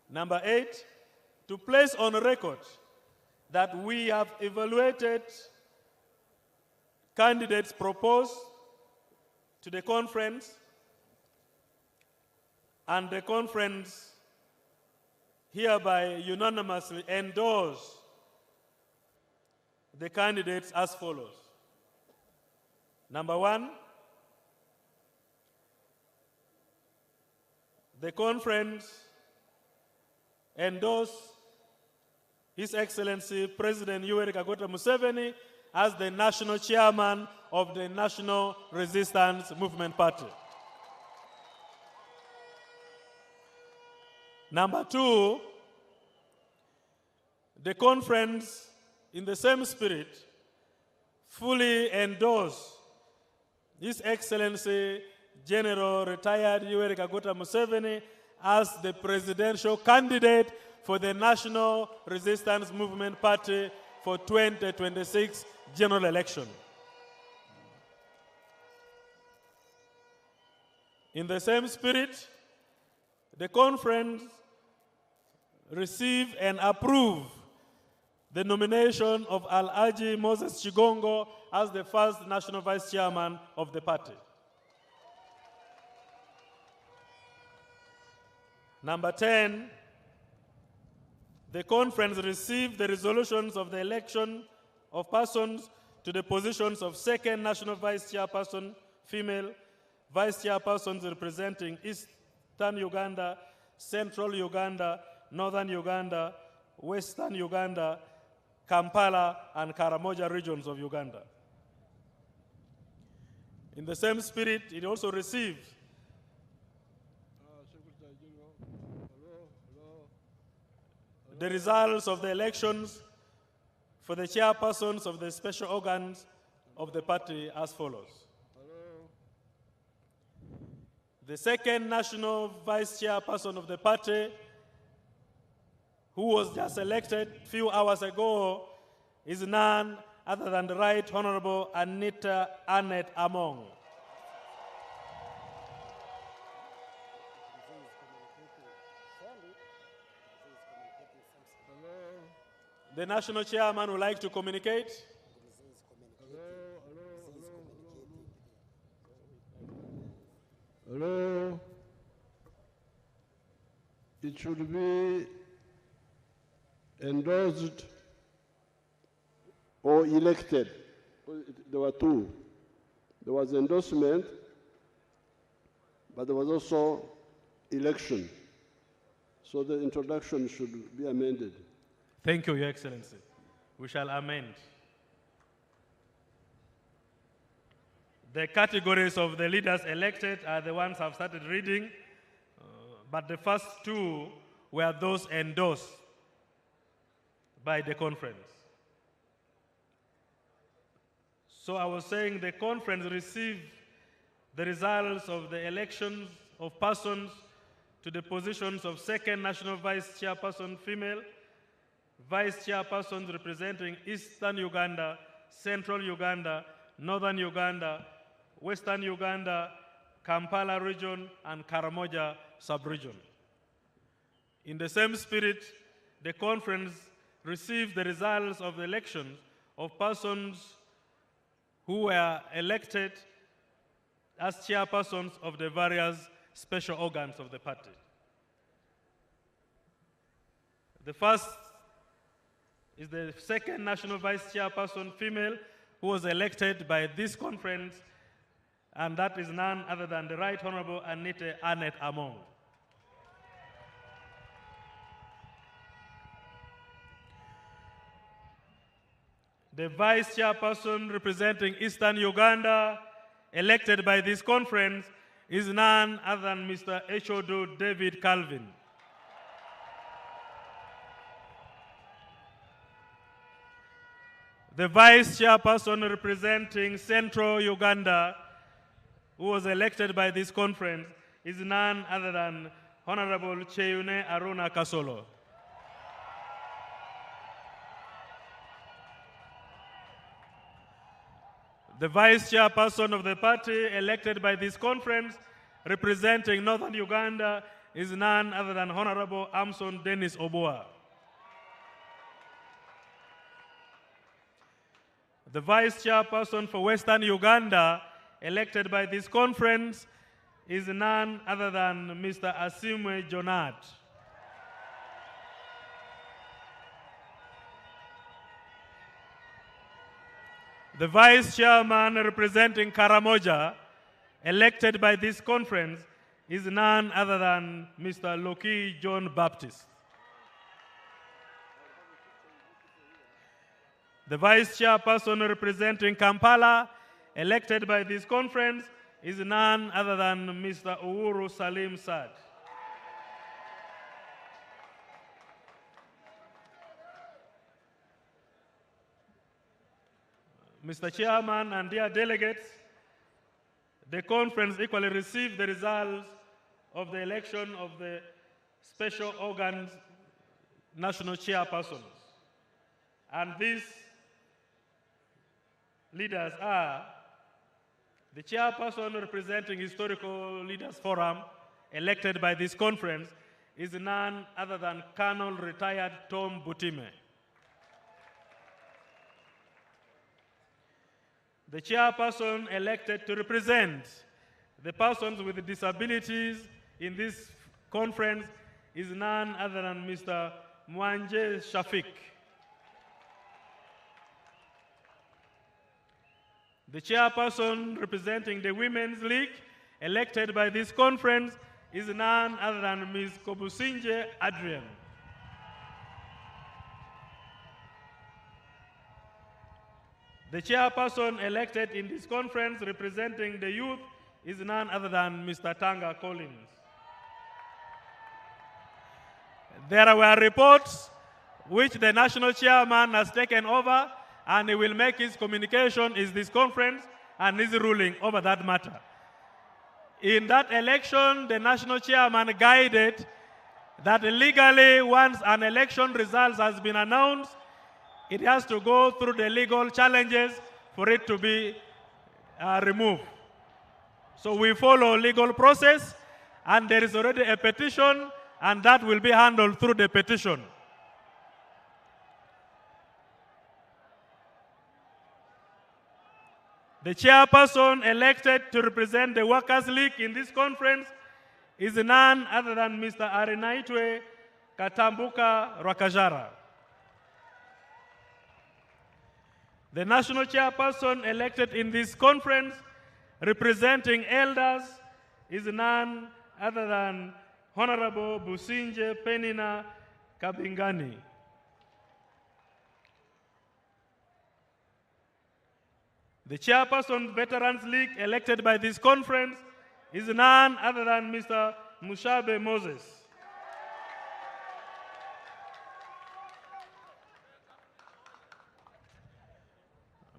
Speaker 2: Number 8, to place on record that we have evaluated candidates proposed to the conference, and the conference hereby unanimously endorse the candidates as follows. Number 1, the conference endorsed His Excellency President Yoweri Kaguta Museveni as the national chairman of the National Resistance Movement Party. Number 2, the conference, in the same spirit, fully endorsed His Excellency General Retired Yoweri Kaguta Museveni as the presidential candidate for the National Resistance Movement Party for 2026 general election. In the same spirit, the conference received and approved the nomination of Alhaji Moses Chigongo as the first national vice chairman of the party. Number 10, The conference received the resolutions of the election of persons to the positions of second national vice chairperson, female, vice chairpersons representing Eastern Uganda, Central Uganda, Northern Uganda, Western Uganda, Kampala, and Karamoja regions of Uganda. In the same spirit, it also received the results of the elections for the chairpersons of the special organs of the party as follows. The second national vice chairperson of the party, who was just elected a few hours ago, is none other than the Right Honorable Anita Annette Among. The national chairman would like to communicate.
Speaker 9: Hello. It should be endorsed or elected. There were two. There was endorsement, but there was also election. So the introduction should be amended.
Speaker 2: Thank you, Your Excellency. We shall amend. The categories of the leaders elected are the ones I've started reading, but the first two were those endorsed by the conference. So I was saying the conference received the results of the elections of persons to the positions of second national vice chairperson, female, vice chairpersons representing Eastern Uganda, Central Uganda, Northern Uganda, Western Uganda, Kampala region, and Karamoja sub-region. In the same spirit, the conference received the results of the elections of persons who were elected as chairpersons of the various special organs of the party. The first is the second national vice chairperson, female, who was elected by this conference, and that is none other than the Right Honorable Anita Annette Among. The vice chairperson representing Eastern Uganda, elected by this conference, is none other than Mr. Echodo David Calvin. The vice chairperson representing Central Uganda, who was elected by this conference, is none other than Honorable Cheune Aruna Kasolo. The vice chairperson of the party elected by this conference, representing Northern Uganda, is none other than Honorable Amson Dennis Oboa. The vice chairperson for Western Uganda, elected by this conference, is none other than Mr. Asimwe Jonat. The vice chairman representing Karamoja, elected by this conference, is none other than Mr. Loki John Baptist. The vice chairperson representing Kampala, elected by this conference, is none other than Mr. Uhuru Salim Sad. Mr. Chairman and dear delegates, the conference equally received the results of the election of the special organs national chairpersons. And these leaders are the chairperson representing Historical Leaders Forum, elected by this conference, is none other than Colonel retired Tom Butime. The chairperson elected to represent the persons with disabilities in this conference is none other than Mr. Mwanje Shafik. The chairperson representing the Women's League, elected by this conference, is none other than Ms. Kobusinje Adrian. The chairperson elected in this conference representing the youth is none other than Mr. Tanga Collins. There were reports which the national chairman has taken over, and he will make his communication in this conference and his ruling over that matter. In that election, the national chairman guided that legally, once an election result has been announced, it has to go through the legal challenges for it to be removed. So we follow legal process, and there is already a petition, and that will be handled through the petition. The chairperson elected to represent the Workers' League in this conference is none other than Mr. Arinaitwe Katambuka Rwakajara. The national chairperson elected in this conference representing elders is none other than Honorable Businje Penina Kabingani. The chairperson Veterans League elected by this conference is none other than Mr. Mushabe Moses.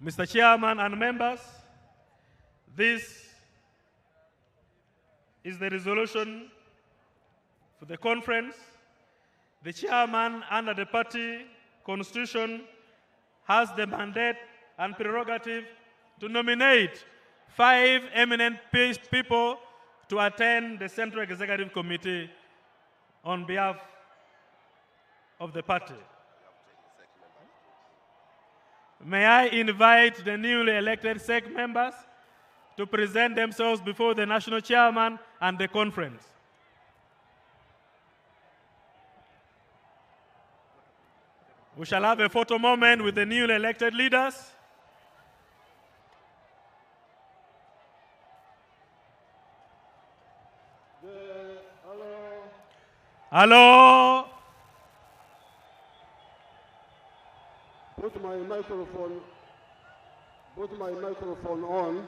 Speaker 2: Mr. Chairman and members, this is the resolution for the conference. The chairman under the party constitution has the mandate and prerogative to nominate 5 eminent people to attend the Central Executive Committee on behalf of the party. May I invite the newly elected SEC members to present themselves before the national chairman and the conference. We shall have a photo moment with the newly elected leaders. Hello.
Speaker 9: Put my microphone on.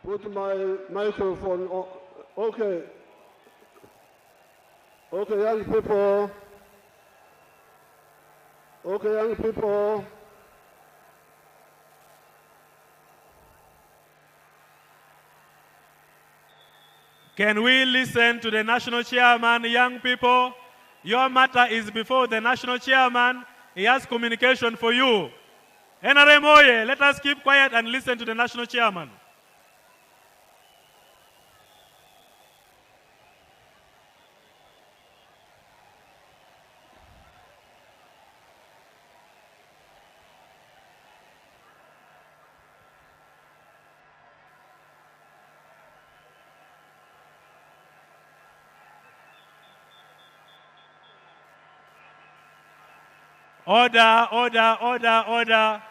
Speaker 9: Put my microphone on. Okay. Okay, young people. Okay, young people.
Speaker 2: Can we listen to the national chairman, young people? Your matter is before the national chairman. He has communication for you. NRM Oye, let us keep quiet and listen to the national chairman. Order, order, order, order.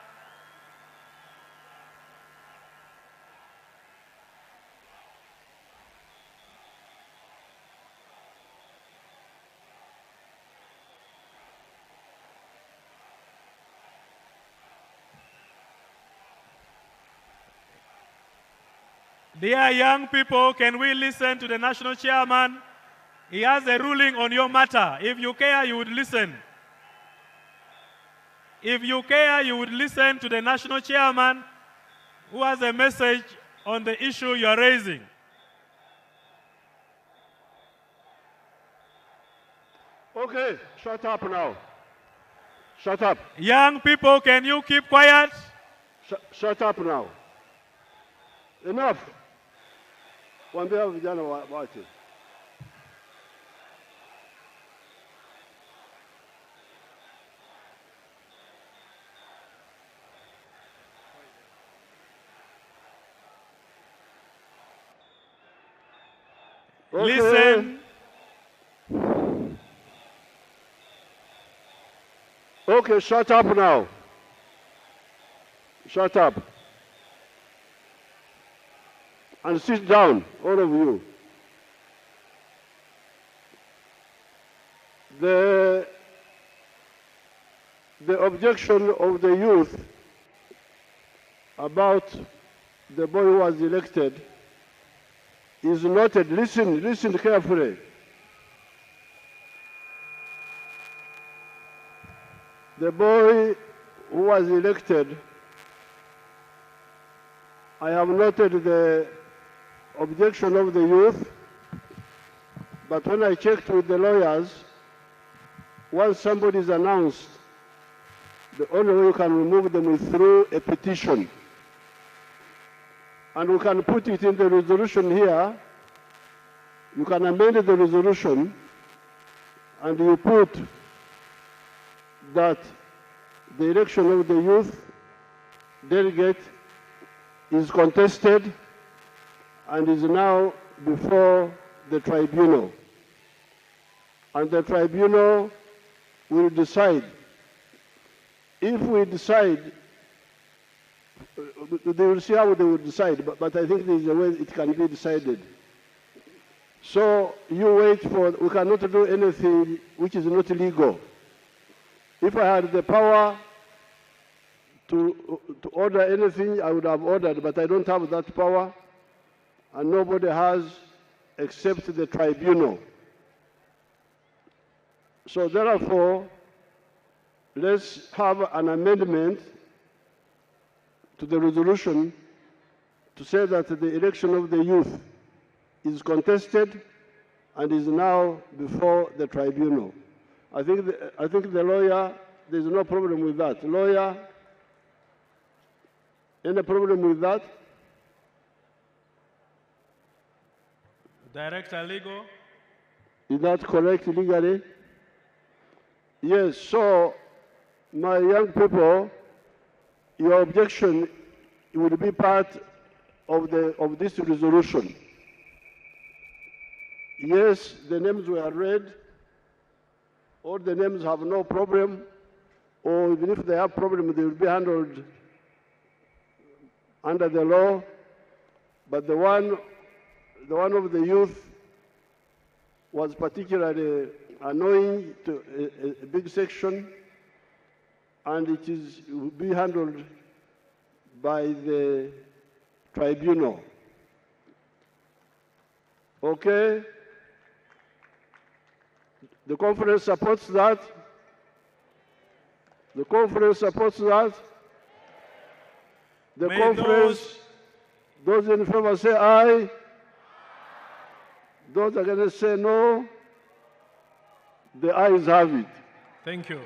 Speaker 2: Dear young people, can we listen to the national chairman? He has a ruling on your matter. If you care, you would listen. If you care, you would listen to the national chairman who has a message on the issue you are raising.
Speaker 9: Okay, shut up now. Shut up.
Speaker 2: Young people, can you keep quiet?
Speaker 9: Shut up now. Enough. Waambia vijana waache. Okay.
Speaker 2: Listen.
Speaker 9: Okay, shut up now. Shut up. And sit down, all of you. The objection of the youth about the boy who was elected is noted. Listen carefully. The boy who was elected, I have noted the objection of the youth, but when I checked with the lawyers, once somebody is announced, the only way you can remove them is through a petition. And we can put it in the resolution here. You can amend the resolution, and you put that the election of the youth delegate is contested and is now before the tribunal. And the tribunal will decide. If we decide, they will see how they will decide, but I think there is a way it can be decided. So you wait for, we cannot do anything which is not legal. If I had the power to order anything, I would have ordered, but I don't have that power, and nobody has except the tribunal. So therefore, let's have an amendment to the resolution to say that the election of the youth is contested and is now before the tribunal. I think the lawyer, there's no problem with that. Lawyer, any problem with that?
Speaker 2: Director Legal.
Speaker 9: Is that correct legally? Yes, so my young people, your objection will be part of this resolution. Yes, the names were read. All the names have no problem, or even if they have problem, they will be handled under the law. But the one of the youth was particularly annoying to a big section, and it will be handled by the tribunal. Okay? The conference supports that. The conference supports that. The conference, those in favor say aye. Those against say no. The ayes have it.
Speaker 2: Thank you.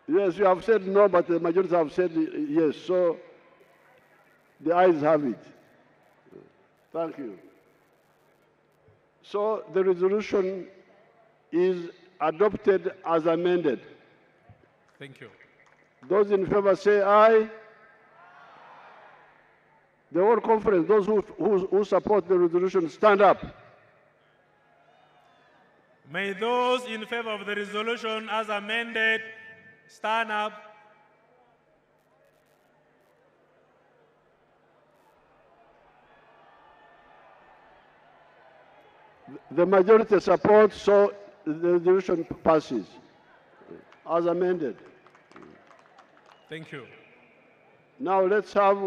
Speaker 9: Yes, you have said no, but the majority have said yes. So the ayes have it. Thank you. So the resolution is adopted as amended.
Speaker 2: Thank you.
Speaker 9: Those in favor say aye. The whole conference, those who support the resolution, stand up.
Speaker 2: May those in favor of the resolution as amended stand up.
Speaker 9: The majority supports, so the resolution passes as amended.
Speaker 2: Thank you.
Speaker 9: Now let's have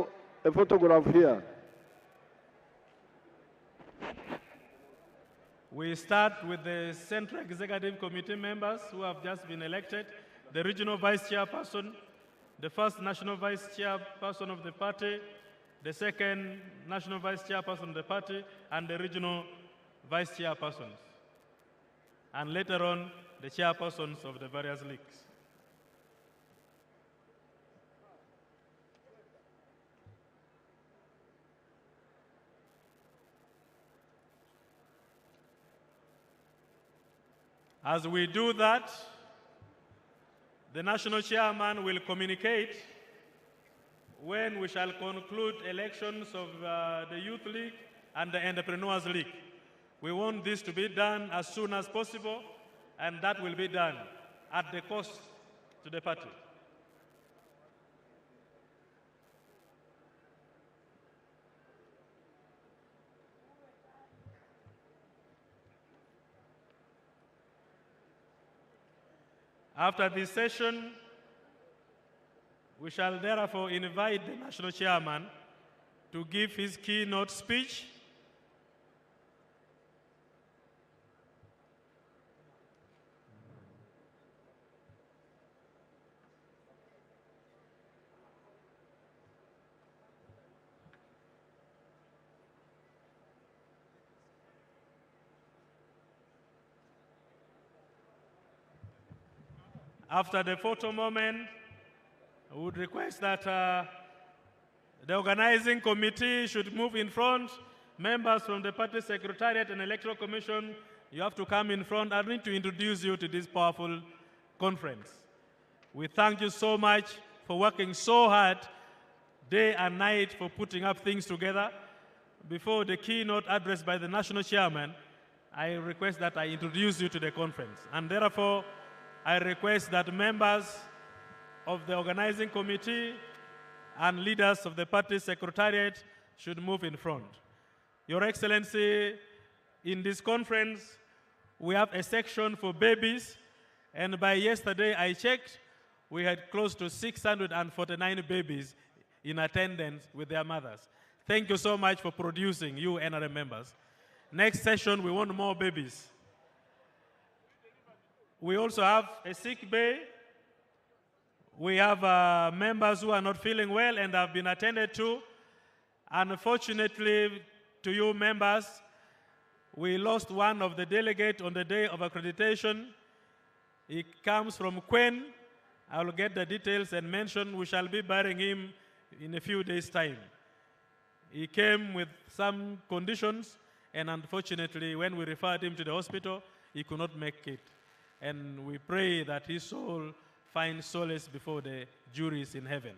Speaker 9: a photograph here.
Speaker 2: We start with the Central Executive Committee members who have just been elected, the Regional Vice Chairperson, the first National Vice Chairperson of the party, the second National Vice Chairperson of the party, and the Regional Vice Chairpersons. And later on, the chairpersons of the various leagues. As we do that, the national chairman will communicate when we shall conclude elections of the Youth League and the Entrepreneurs League. We want this to be done as soon as possible, and that will be done at the cost to the party. After this session, we shall therefore invite the national chairman to give his keynote speech. After the photo moment, I would request that the organizing committee should move in front. Members from the party secretariat and electoral commission, you have to come in front. I need to introduce you to this powerful conference. We thank you so much for working so hard day and night for putting up things together. Before the keynote address by the national chairman, I request that I introduce you to the conference. And therefore, I request that members of the organizing committee and leaders of the party secretariat should move in front. Your Excellency, in this conference, we have a section for babies, and by yesterday I checked, we had close to 649 babies in attendance with their mothers. Thank you so much for producing, you NRM members. Next session, we want more babies. We also have a sick bay. We have members who are not feeling well and have been attended to. Unfortunately, to you members, we lost one of the delegates on the day of accreditation. He comes from Quen. I will get the details and mention we shall be burying him in a few days' time. He came with some conditions, and unfortunately, when we referred him to the hospital, he could not make it. And we pray that his soul finds solace before the juries in heaven.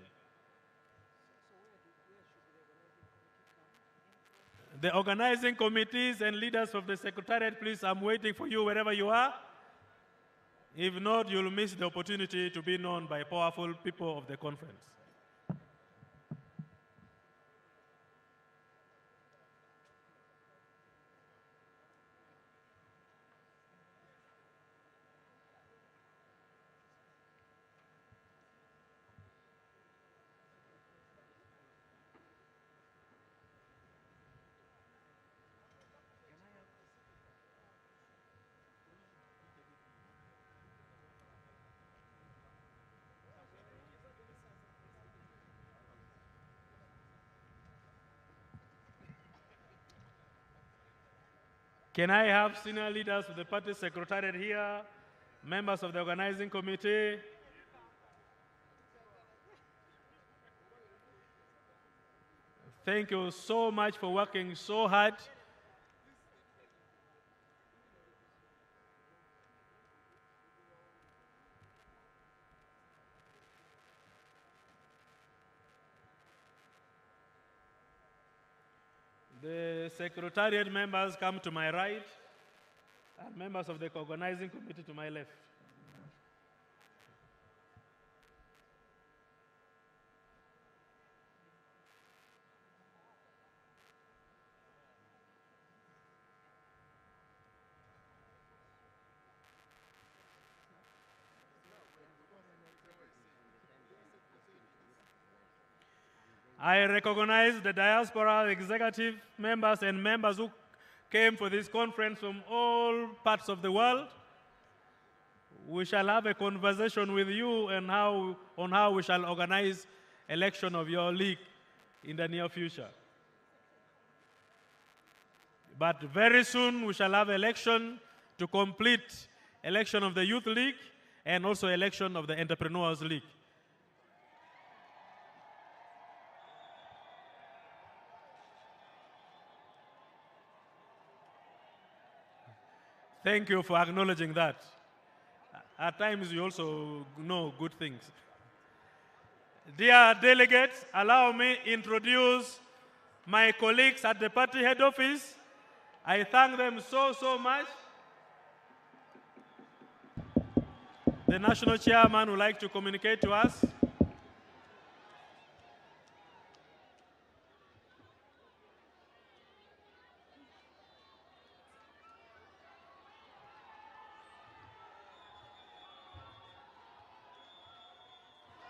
Speaker 2: The organizing committees and leaders of the secretariat, please, I'm waiting for you wherever you are. If not, you'll miss the opportunity to be known by powerful people of the conference. Can I have senior leaders of the party secretariat here, members of the organizing committee? Thank you so much for working so hard. The secretariat members come to my right, and members of the organizing committee to my left. I recognize the diaspora executive members and members who came for this conference from all parts of the world. We shall have a conversation with you on how we shall organize election of your league in the near future. But very soon we shall have election to complete election of the Youth League and also election of the Entrepreneurs League. Thank you for acknowledging that. At times you also know good things. Dear delegates, allow me introduce my colleagues at the party head office. I thank them so much. The national chairman would like to communicate to us.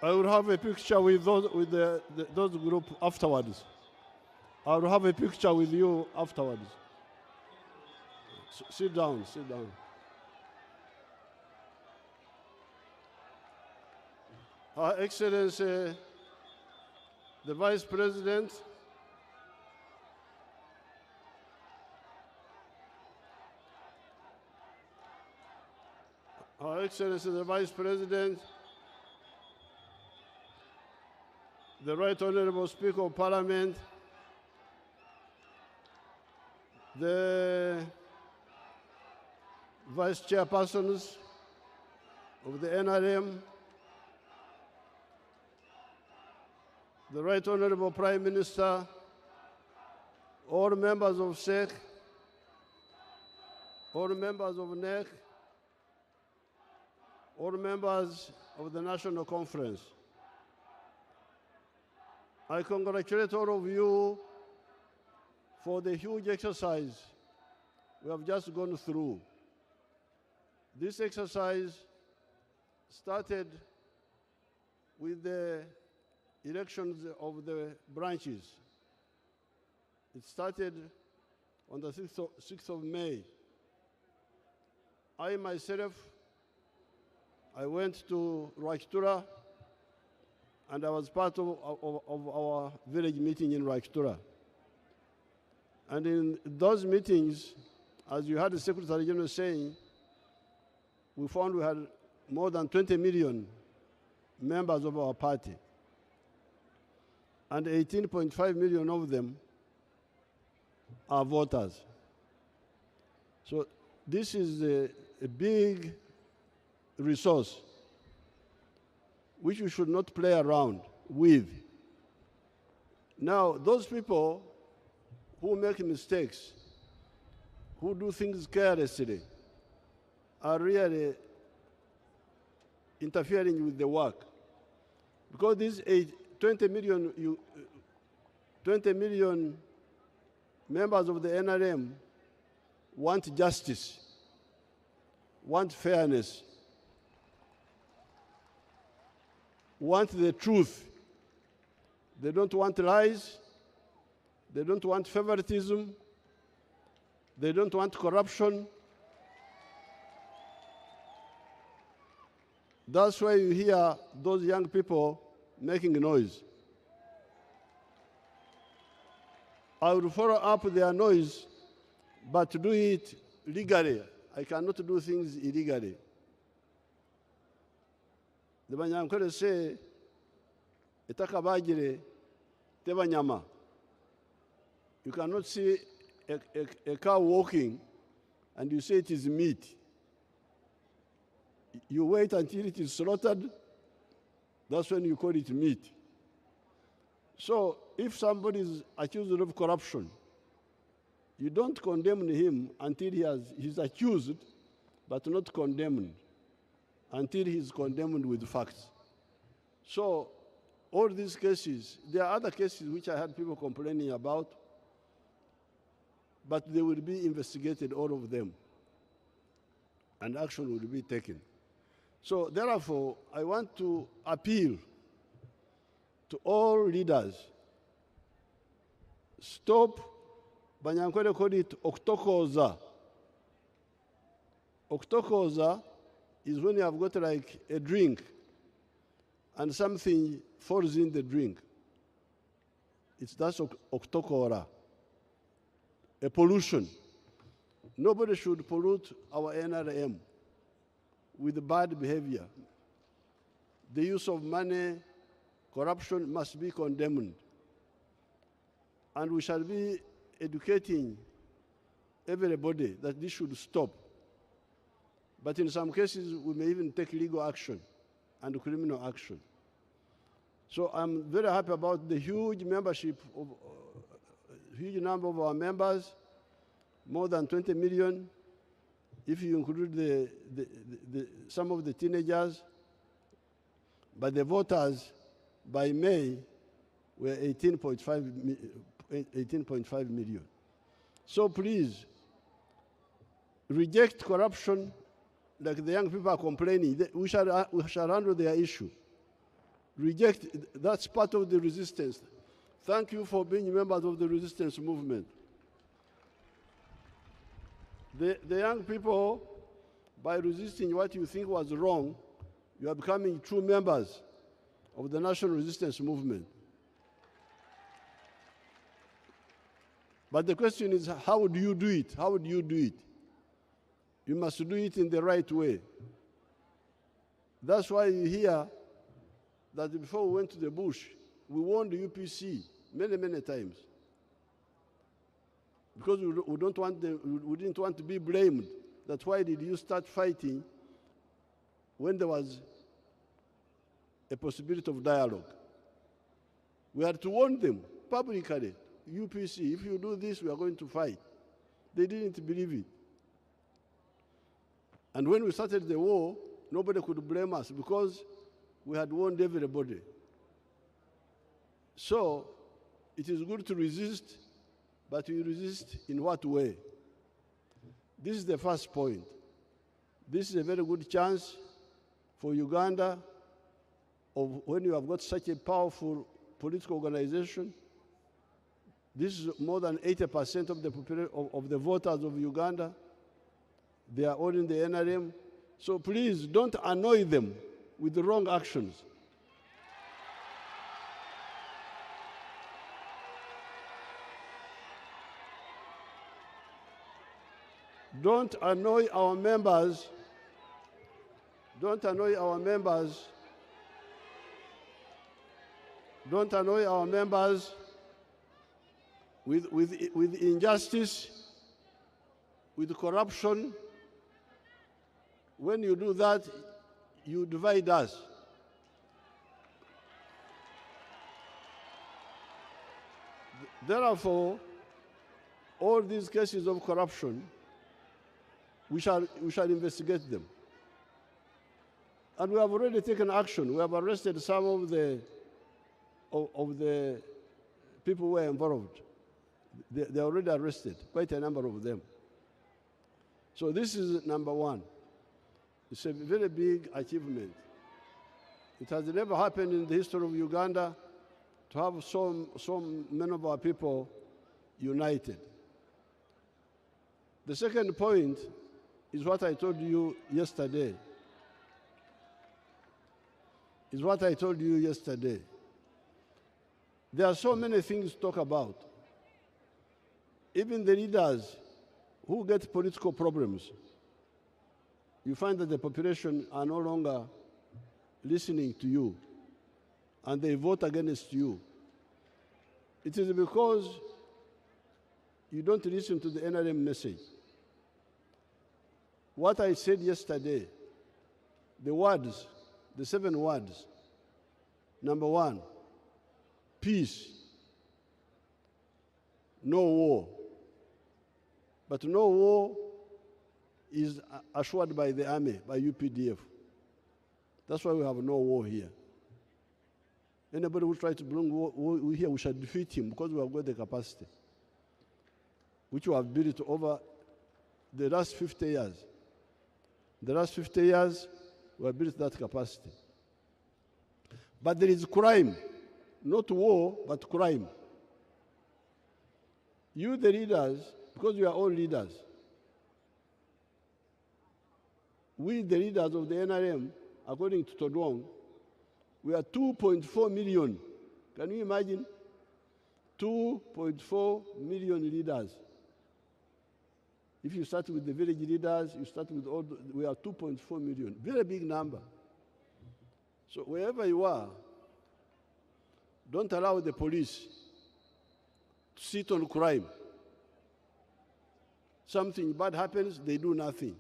Speaker 9: I will have a picture with those group afterwards. I will have a picture with you afterwards. Sit down, sit down. Her Excellency, the Vice President, Her Excellency, the Vice President, the Right Honorable Speaker of Parliament, the Vice Chairpersons of the NRM, the Right Honorable Prime Minister, all members of SEC, all members of NEC, all members of the National Conference. I congratulate all of you for the huge exercise we have just gone through. This exercise started with the elections of the branches. It started on the 6th of May. I myself, I went to Rajtura, and I was part of our village meeting in Rajtura. And in those meetings, as you heard the Secretary General saying, we found we had more than 20 million members of our party. And 18.5 million of them are voters. So this is a big resource which we should not play around with. Now, those people who make mistakes, who do things carelessly, are really interfering with the work. Because these 20 million members of the NRM want justice, want fairness, want the truth. They don't want lies. They don't want favoritism. They don't want corruption. That's why you hear those young people making noise. I will follow up their noise, but to do it legally. I cannot do things illegally. The Banyankole say, "Etakabagire tebanyama." You cannot see a cow walking and you say it is meat. You wait until it is slaughtered, that's when you call it meat. So if somebody is accused of corruption, you don't condemn him until he's accused, but not condemned, until he's condemned with facts. So all these cases, there are other cases which I had people complaining about, but they will be investigated, all of them, and action will be taken. So therefore, I want to appeal to all leaders. Stop, Banyankole called it oktokoza. Oktokoza is when you have got like a drink and something falls in the drink. That's oktokora, a pollution. Nobody should pollute our NRM with bad behavior. The use of money, corruption must be condemned. And we shall be educating everybody that this should stop. But in some cases, we may even take legal action and criminal action. So I'm very happy about the huge membership of huge number of our members, more than 20 million. If you include some of the teenagers, but the voters by May were 18.5 million. So please, reject corruption like the young people are complaining. We shall handle their issue. Reject, that's part of the resistance. Thank you for being members of the resistance movement. The young people, by resisting what you think was wrong, you are becoming true members of the national resistance movement. But the question is, how do you do it? How do you do it? You must do it in the right way. That's why you hear that before we went to the bush, we warned the UPC many, many times. Because we didn't want to be blamed. That's why did you start fighting when there was a possibility of dialogue. We had to warn them publicly, UPC, if you do this, we are going to fight. They didn't believe it. And when we started the war, nobody could blame us because we had warned everybody. So it is good to resist, but we resist in what way? This is the first point. This is a very good chance for Uganda, of when you have got such a powerful political organization. This is more than 80% of the voters of Uganda. They are all in the NRM. So please don't annoy them with the wrong actions. Don't annoy our members. Don't annoy our members. Don't annoy our members with injustice, with corruption. When you do that, you divide us. Therefore, all these cases of corruption, we shall investigate them. And we have already taken action. We have arrested some of the people who were involved. They are already arrested, quite a number of them. So this is number one. It's a very big achievement. It has never happened in the history of Uganda to have so many of our people united. The second point is what I told you yesterday. There are so many things to talk about. Even the leaders who get political problems, you find that the population are no longer listening to you, and they vote against you. It is because you don't listen to the NRM message. What I said yesterday, the words, the 7 words. Number 1, peace, no war. But no war is assured by the army, by UPDF. That's why we have no war here. Anybody who tries to bring war here, we shall defeat him because we have got the capacity, which we have built over the last 50 years. The last 50 years, we have built that capacity. But there is crime, not war, but crime. You, the leaders, because you are all leaders, we, the leaders of the NRM, according to Todwong, we are 2.4 million. Can you imagine? 2.4 million leaders. If you start with the village leaders, you start with all, we are 2.4 million. Very big number. So wherever you are, don't allow the police to sit on crime. Something bad happens, they do nothing.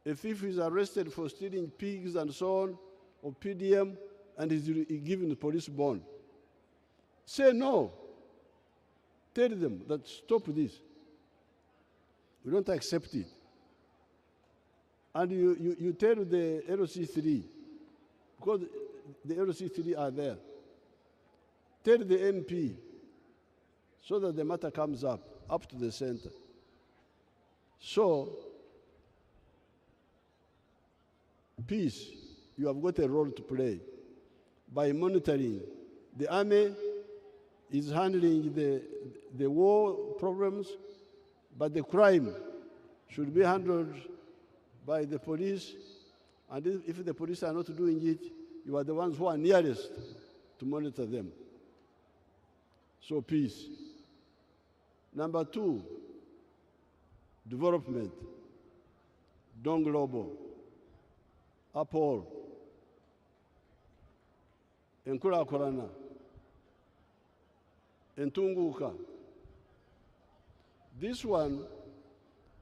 Speaker 9: A thief is arrested for stealing pigs and so on, or PDM, and is given the police bond. Say no. Tell them that stop this. We don't accept it. And you tell the LC3, because the LC3 are there. Tell the MP so that the matter comes up to the center. So, peace, you have got a role to play by monitoring. The army is handling the war problems, but the crime should be handled by the police. And if the police are not doing it, you are the ones who are nearest to monitor them. So peace. Number 2, development. Don global. Apol. Enkulakulana. Entunguka. This one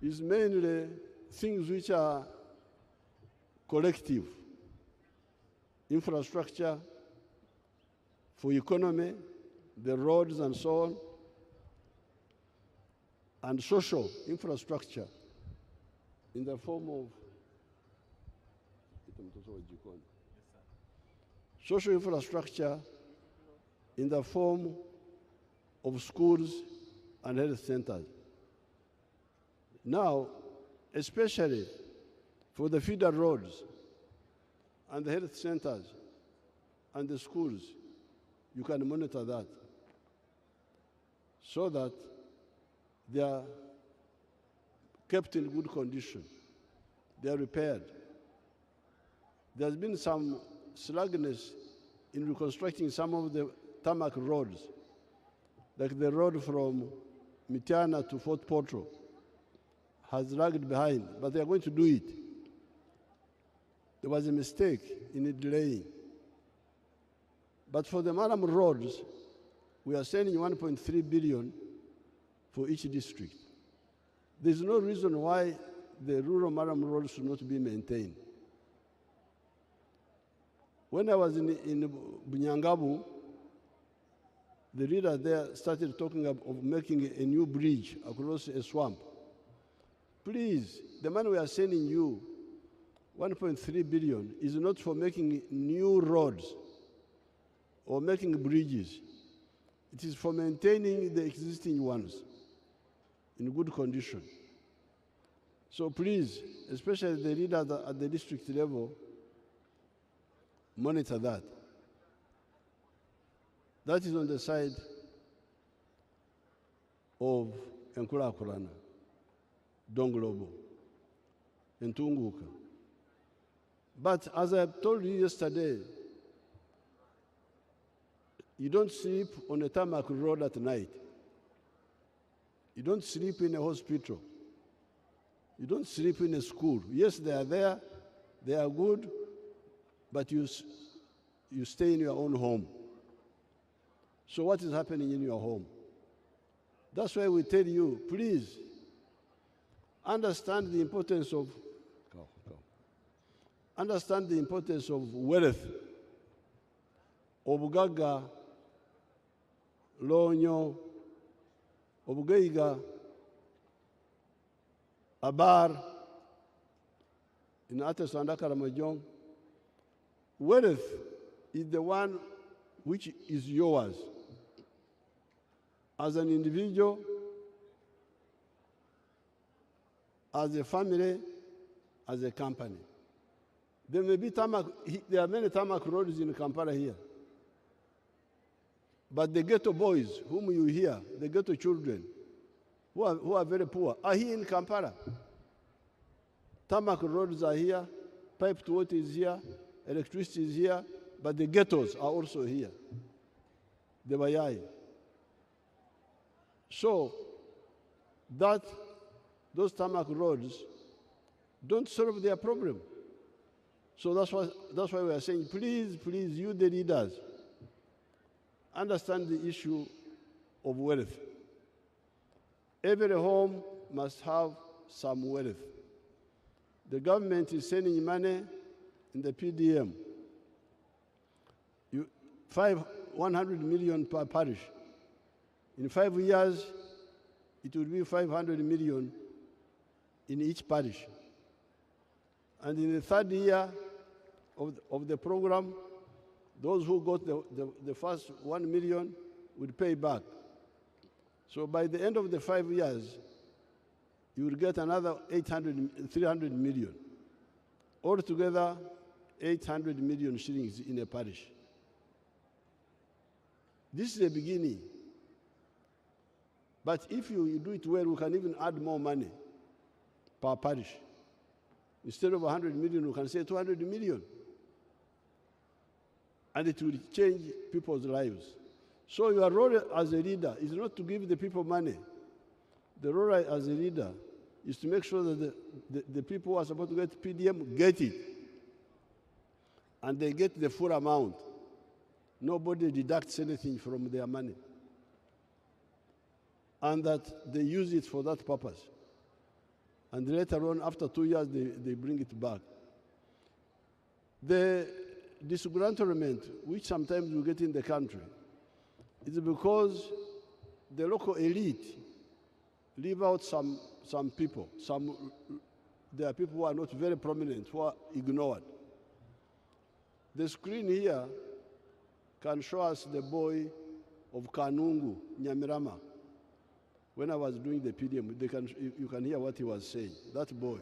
Speaker 9: is mainly things which are collective. Infrastructure for economy, the roads and so on, and social infrastructure in the form of social infrastructure in the form of schools and health centers. Now, especially for the feeder roads and the health centers and the schools, you can monitor that so that they are kept in good condition. They are repaired. There's been some slackness in reconstructing some of the tarmac roads, like the road from Mitiana to Fort Portal has lagged behind, but they are going to do it. There was a mistake in it delaying. But for the Maram roads, we are sending 1.3 billion for each district. There's no reason why the rural Maram roads should not be maintained. When I was in Bunyangabu, the leader there started talking of making a new bridge across a swamp. Please, the money we are sending you, 1.3 billion, is not for making new roads or making bridges. It is for maintaining the existing ones in good condition. So please, especially the leader at the district level, monitor that. That is on the side of Enkulakulana, Don Global, and Tunguka. But as I told you yesterday, you don't sleep on a tarmac road at night. You don't sleep in a hospital. You don't sleep in a school. Yes, they are there, they are good, but you stay in your own home. So what is happening in your home? That's why we tell you, please, understand the importance of understand the importance of wealth. Obugaga, Lonyo, Obugeiga, Abar, in Atesanda Karamajong. Wealth is the one which is yours as an individual, as a family, as a company. There may be there are many tarmac roads in Kampala here. But the ghetto boys whom you hear, the ghetto children, who are very poor, are here in Kampala. Tarmac roads are here, piped water is here, electricity is here, but the ghettos are also here. The Bayai. So, those tarmac roads don't solve their problem. So that's why we are saying, please, you the leaders, understand the issue of wealth. Every home must have some wealth. The government is sending money in the PDM. 100 million per parish. In 5 years, it will be 500 million in each parish. And in the third year of the program, those who got the first 1 million will pay back. So by the end of the 5 years, you will get another 300 million. Altogether, 800 million shillings in a parish. This is the beginning. But if you do it well, we can even add more money per parish. Instead of 100 million, we can say 200 million. And it will change people's lives. So your role as a leader is not to give the people money. The role as a leader is to make sure that the people who are supposed to get PDM get it. And they get the full amount. Nobody deducts anything from their money. And that they use it for that purpose. And later on, after 2 years, they bring it back. The disgruntlement, which sometimes we get in the country, is because the local elite leave out some people. There are people who are not very prominent, who are ignored. The screen here can show us the boy of Kanungu, Nyamirama. When I was doing the PDM, you can hear what he was saying, that boy.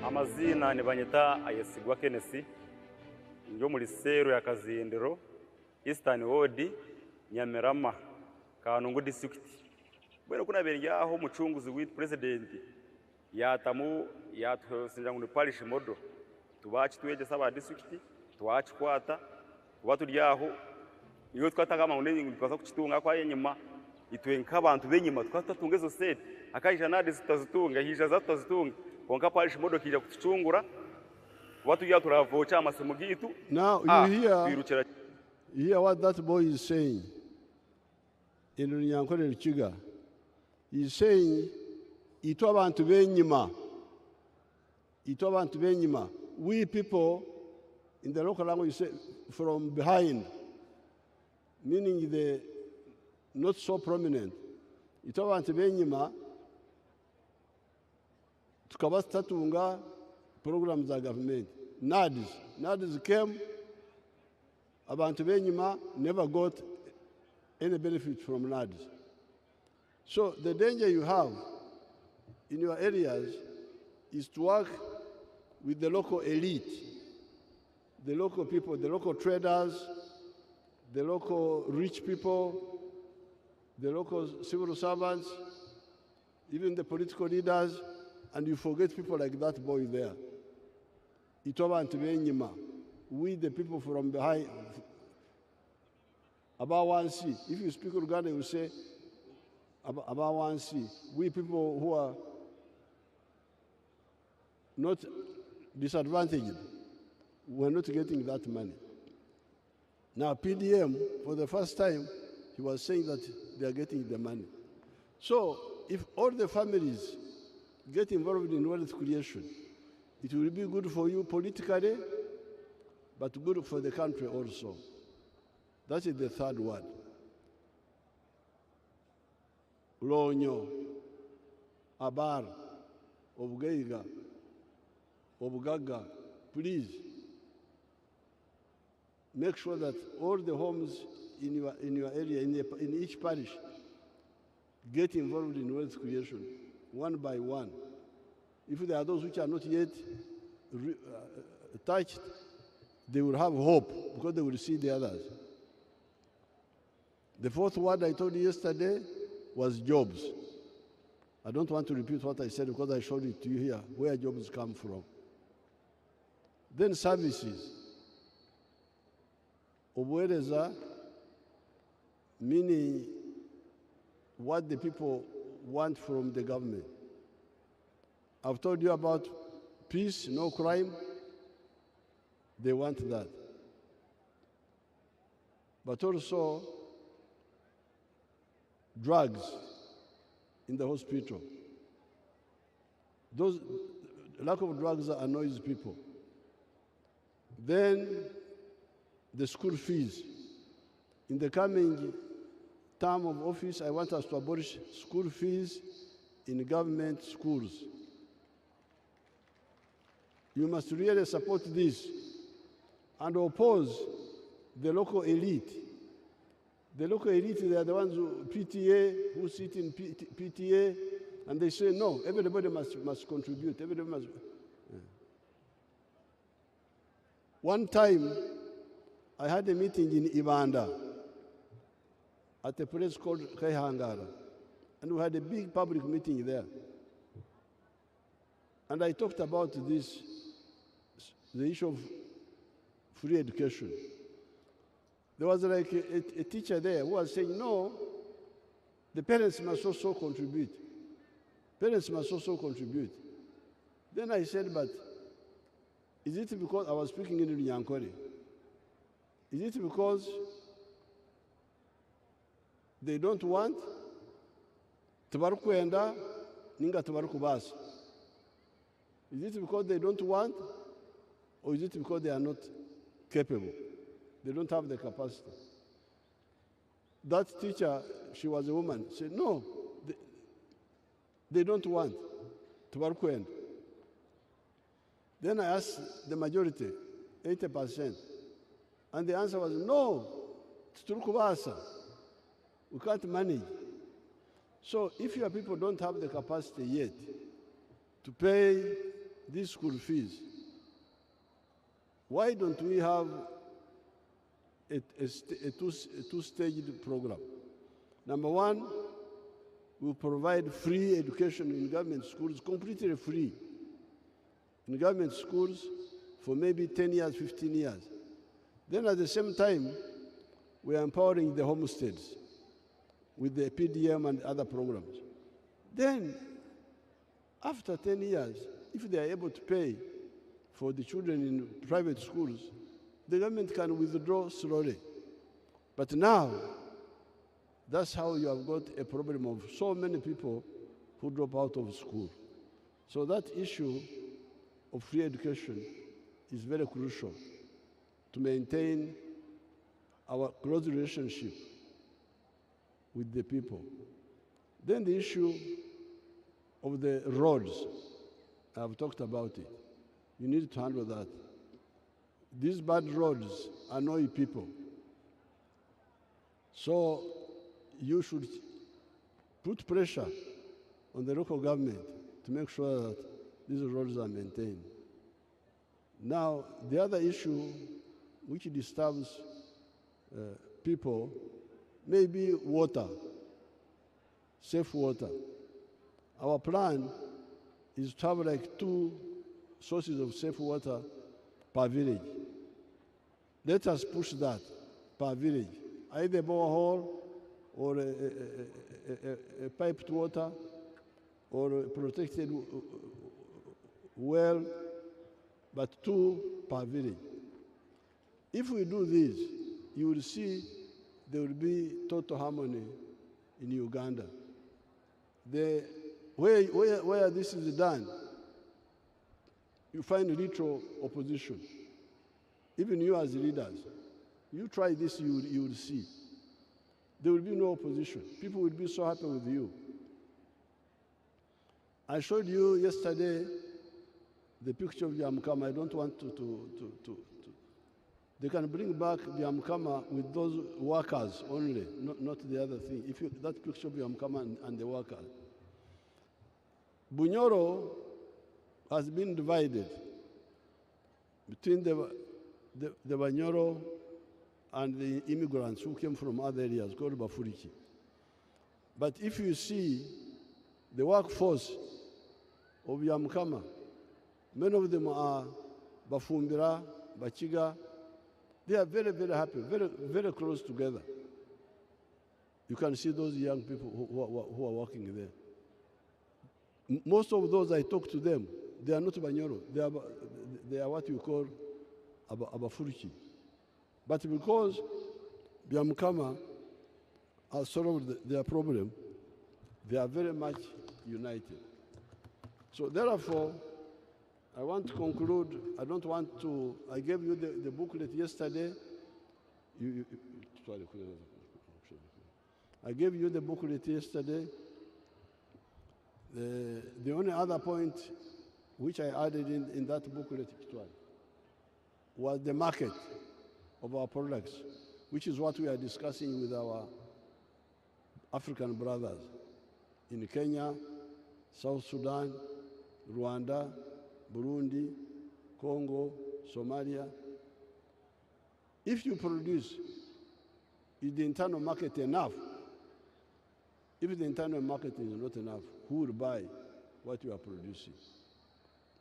Speaker 10: Amazina ni banyita Ayesigwa Kenesi njo muri sero ya Kazindero Eastern Ward Nyamirama Kanungu District. Bwene kuna benja aho muchunguzi with president yatamu yatusinja ngo parish model tubachi tweje saba district twachi kwata watu lyaho iyo twataka mauneni ngikaza kuchitunga kwa yenyima itwenka abantu benyima twatatunga zo set akaisha nadi zitazitunga hisha zatazitunga konka parish model kija kutuchungura watu ya turavocha amasimu gitu.
Speaker 9: Now you hear what that boy is saying in Runyankore Rukiga. He's saying itwa abantu benyima. We people in the local language say from behind, meaning the not so prominent. Itwa abantu benyima tukaba tutatunga programs za government. NADS came, abantu benyima never got any benefit from NADS. So the danger you have in your areas is to work with the local elite, the local people, the local traders, the local rich people, the local civil servants, even the political leaders, and you forget people like that boy there. We, the people from behind, about 1C. If you speak Uganda, you will say about 1C. We people who are not disadvantaged, we're not getting that money. Now, PDM, for the first time, he was saying that they are getting the money. So, if all the families get involved in wealth creation, it will be good for you politically, but good for the country also. That is the third word. Lonyo, Abar, Obugeiga, Obugaga, please make sure that all the homes in your area, in each parish, get involved in wealth creation, one by one. If there are those which are not yet touched, they will have hope because they will see the others. The fourth word I told you yesterday was jobs. I don't want to repeat what I said because I showed it to you here, where jobs come from. Then services. Obuereza, meaning what the people want from the government. I've told you about peace, no crime. They want that. But also drugs in the hospital. Those lack of drugs annoys people. Then the school fees. In the coming term of office, I want us to abolish school fees in government schools. You must really support this and oppose the local elite. The local elite, they are the ones who sit in PTA, and they say, no, everybody must contribute. Everybody must. Yeah. One time, I had a meeting in Ibanda at a place called Kaihangara, and we had a big public meeting there. And I talked about this, the issue of free education. There was like a teacher there who was saying, no, the parents must also contribute. Parents must also contribute. Then I said, but is it because I was speaking in Nyankore? Is it because they don't want Tabarukwenda Ninga Tabarukubas? Is it because they don't want, or is it because they are not capable? They don't have the capacity. That teacher, she was a woman, said, no, they don't want Tabarukwenda. Then I asked the majority, 80%, and the answer was, no, it's Turkubasa. We can't manage. So if your people don't have the capacity yet to pay these school fees, why don't we have a two-staged program? Number one, we provide free education in government schools, completely free. In government schools for maybe 10 years, 15 years. Then at the same time, we are empowering the homesteads with the PDM and other programs. Then, after 10 years, if they are able to pay for the children in private schools, the government can withdraw slowly. But now, that's how you have got a problem of so many people who drop out of school. So that issue of free education is very crucial to maintain our close relationship with the people. Then the issue of the roads, I've talked about it. You need to handle that. These bad roads annoy people. So you should put pressure on the local government to make sure that these roads are maintained. Now, the other issue which disturbs people may be water, safe water. Our plan is to have like 2 sources of safe water per village. Let us push that per village, either borehole or a piped water or a protected well, but 2 per village. If we do this, you will see there will be total harmony in Uganda. Where this is done, you find little opposition. Even you as leaders, you try this, you will see. There will be no opposition. People will be so happy with you. I showed you yesterday the picture of Yamkama. I don't want to. They can bring back Yamkama with those workers only, not the other thing. If you, that picture of Yamkama and the workers. Bunyoro has been divided between the Banyoro and the immigrants who came from other areas called Bafuriki. But if you see the workforce of Yamkama, many of them are Bafumbira, Bachiga. They are very, very happy, very, very close together. You can see those young people who are working there. Most of those I talk to them, they are not Banyoro. They are what you call Abafuriki. But because Biamkama has solved their problem, they are very much united. So therefore, I want to conclude. I gave you the booklet yesterday. I gave you the booklet yesterday. The only other point which I added in that booklet was the market of our products, which is what we are discussing with our African brothers in Kenya, South Sudan, Rwanda, Burundi, Congo, Somalia. If you produce, is the internal market enough? If the internal market is not enough, who will buy what you are producing?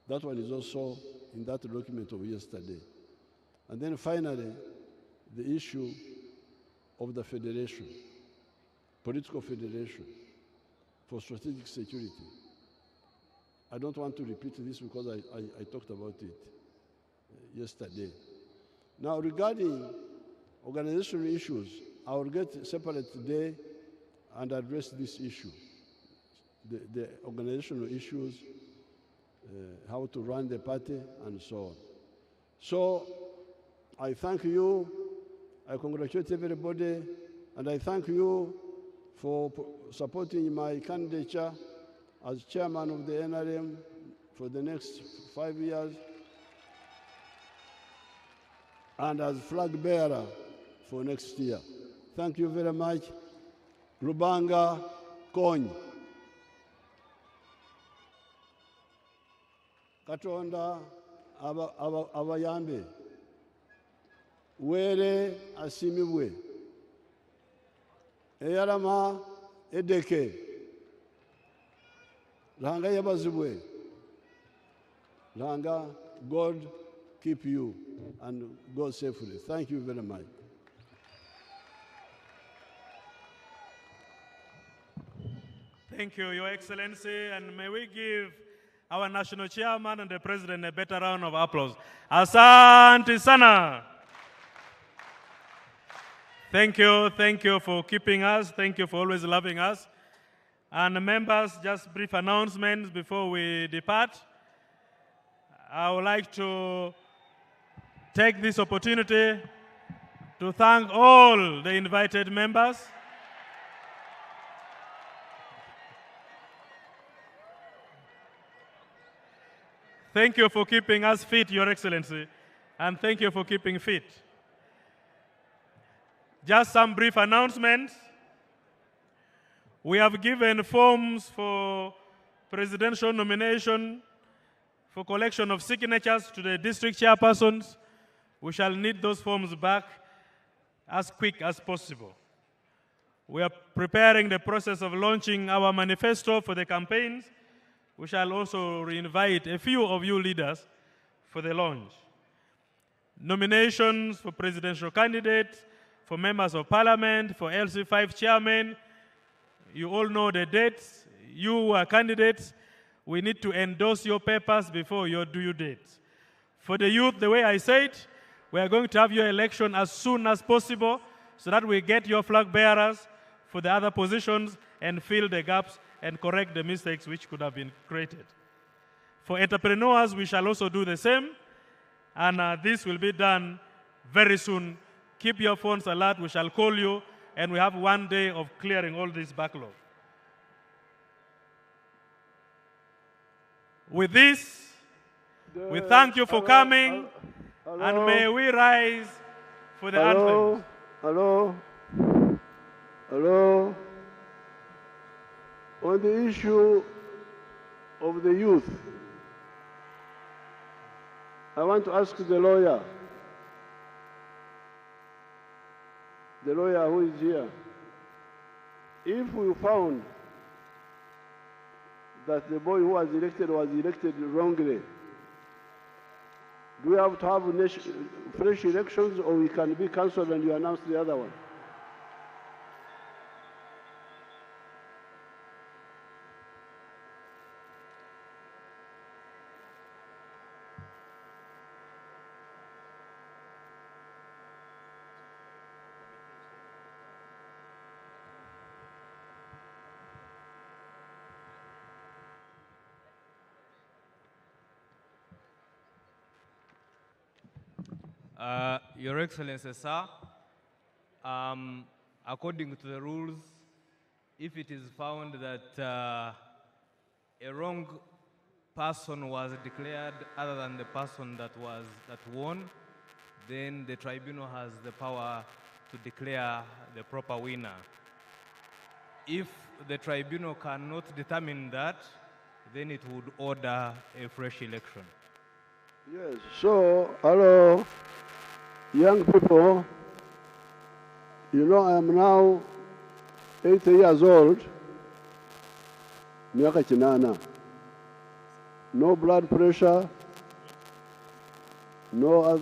Speaker 9: That one is also in that document of yesterday. And then finally, the issue of the federation, political federation for strategic security. I don't want to repeat this because I talked about it yesterday. Now, regarding organizational issues, I will get separate day and address this issue, the organizational issues, how to run the party, and so on. So I thank you, I congratulate everybody, and I thank you for supporting my candidature as chairman of the NRM for the next 5 years, and as flag bearer for next year. Thank you very much. Rubanga Kony. Katonda abayambe. Were asimibwe. Eyarama edeke. Langa yabazibwe. Langa, God keep you and go safely. Thank you very much.
Speaker 2: Thank you, Your Excellency, and may we give our national chairman and the president a better round of applause. Asante sana. Thank you for keeping us. Thank you for always loving us. And members, just brief announcements before we depart. I would like to take this opportunity to thank all the invited members. Thank you for keeping us fit, Your Excellency, and thank you for keeping fit. Just some brief announcements. We have given forms for presidential nomination for collection of signatures to the district chairpersons. We shall need those forms back as quick as possible. We are preparing the process of launching our manifesto for the campaigns. We shall also re-invite a few of you leaders for the launch. Nominations for presidential candidates, for members of parliament, for LC5 chairmen. You all know the dates. You who are candidates, we need to endorse your papers before your due date. For the youth, the way I said, we are going to have your election as soon as possible so that we get your flag bearers for the other positions and fill the gaps and correct the mistakes which could have been created. For entrepreneurs, we shall also do the same, and this will be done very soon. Keep your phones alert, we shall call you, and we have 1 day of clearing all this backlog. With this, we thank you for coming, and may we rise for the anthem.
Speaker 9: Hello. On the issue of the youth, I want to ask the lawyer who is here, if we found that the boy who was elected wrongly, do we have to have fresh elections, or we can be cancelled and you announce the other one?
Speaker 11: Your Excellency, sir, according to the rules, if it is found that a wrong person was declared other than the person that won, then the tribunal has the power to declare the proper winner. If the tribunal cannot determine that, then it would order a fresh election.
Speaker 9: Yes, so, hello, young people. You know, I am now 80 years old. Miaka chinana. No blood pressure. No,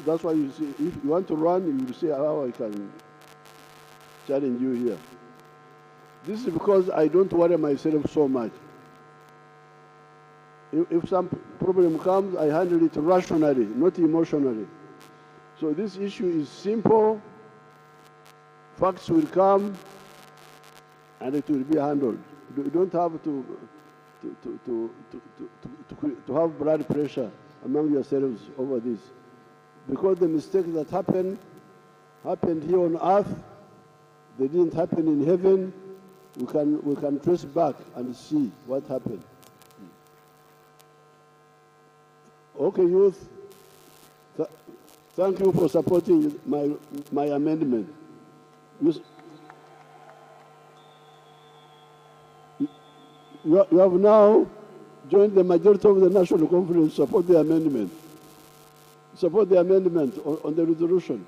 Speaker 9: that's why you see, if you want to run, you will see how I can challenge you here. This is because I don't worry myself so much. If some problem comes, I handle it rationally, not emotionally. So this issue is simple. Facts will come, and it will be handled. You don't have to have blood pressure among yourselves over this, because the mistakes that happened here on earth, they didn't happen in heaven. We can trace back and see what happened. Okay, youth. Thank you for supporting my amendment. You have now joined the majority of the National Conference. Support the amendment. Support the amendment on the resolution.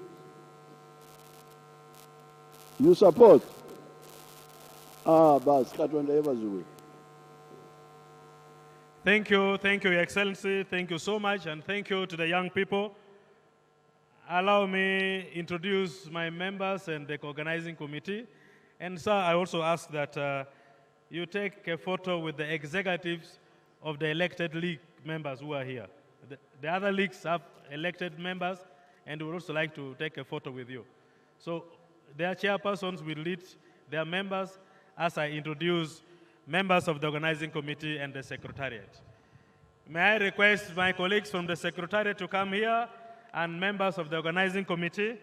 Speaker 9: You support.
Speaker 2: Thank you, Your Excellency. Thank you so much, and thank you to the young people. Allow me introduce my members and the organizing committee. And sir, I also ask that you take a photo with the executives of the elected league members who are here. The other leagues have elected members, and we would also like to take a photo with you. So their chairpersons will lead their members as I introduce members of the organizing committee and the secretariat. May I request my colleagues from the secretariat to come here, and members of the organizing committee,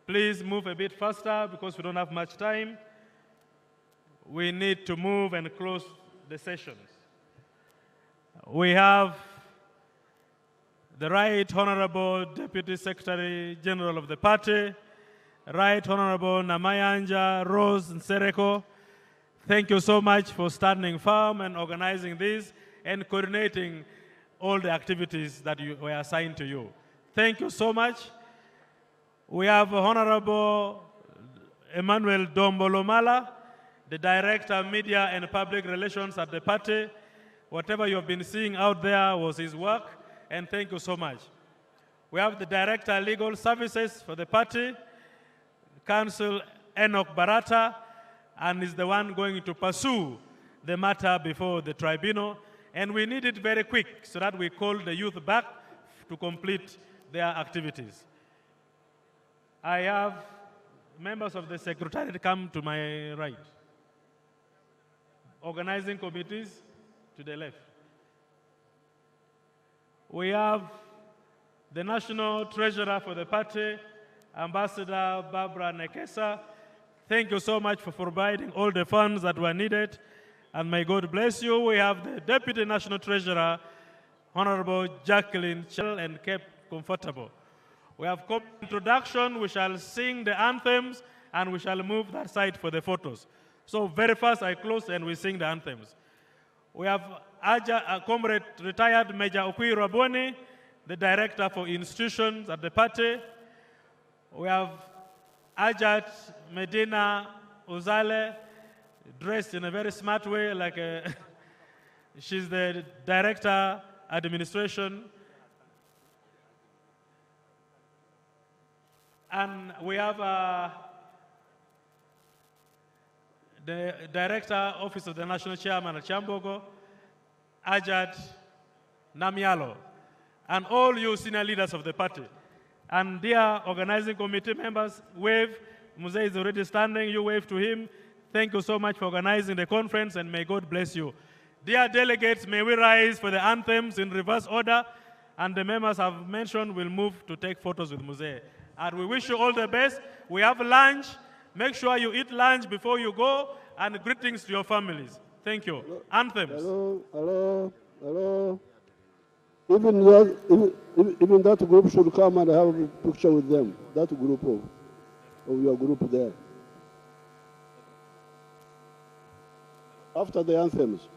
Speaker 2: please move a bit faster because we don't have much time. We need to move and close the sessions. We have the Right Honorable Deputy Secretary General of the party, Right Honorable Namayanja Rose Nsereko. Thank you so much for standing firm and organizing this and coordinating all the activities that were assigned to you. Thank you so much. We have Honorable Emmanuel Dombolomala, the Director of Media and Public Relations at the party. Whatever you have been seeing out there was his work, and thank you so much. We have the Director of Legal Services for the party, Counsel Enoch Barata, and is the one going to pursue the matter before the tribunal. And we need it very quick so that we call the youth back to complete their activities. I have members of the secretariat come to my right. Organizing committees to the left. We have the National Treasurer for the party, Ambassador Barbara Nekesa. Thank you so much for providing all the funds that were needed, and may God bless you. We have the Deputy National Treasurer, Honorable Jacqueline Chell, and kept comfortable. We have introduction, we shall sing the anthems, and we shall move that side for the photos. So very fast I close and we sing the anthems. We have Comrade Retired Major Okui Raboni, the Director for Institutions at the party. We have Ajat Medina Uzale, dressed in a very smart way, like she's the Director Administration. And we have the Director, Office of the National Chairman at Chambogo, Ajat Namialo, and all you senior leaders of the party. And dear organizing committee members, wave. Muzee is already standing, you wave to him. Thank you so much for organizing the conference, and may God bless you. Dear delegates, may we rise for the anthems in reverse order. and the members have mentioned will move to take photos with Mzee. And we wish you all the best. We have lunch. Make sure you eat lunch before you go, and greetings to your families. Thank you.
Speaker 9: Hello.
Speaker 2: Anthems.
Speaker 9: Hello. Even that group should come and have a picture with them. That group of your group there. After the anthems.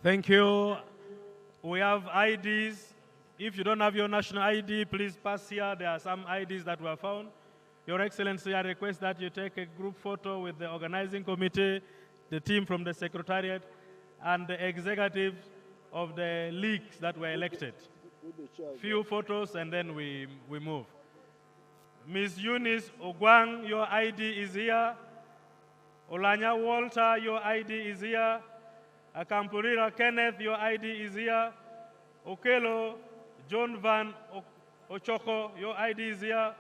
Speaker 2: Thank you. We have IDs. If you don't have your national ID, please pass here. There are some IDs that were found. Your Excellency, I request that you take a group photo with the organizing committee, the team from the Secretariat, and the executive of the leagues that were elected. Few photos, and then we move. Ms. Eunice Ogwang, your ID is here. Olanya Walter, your ID is here. Akampurira Kenneth, your ID is here. Okelo John Van Ochoko, your ID is here.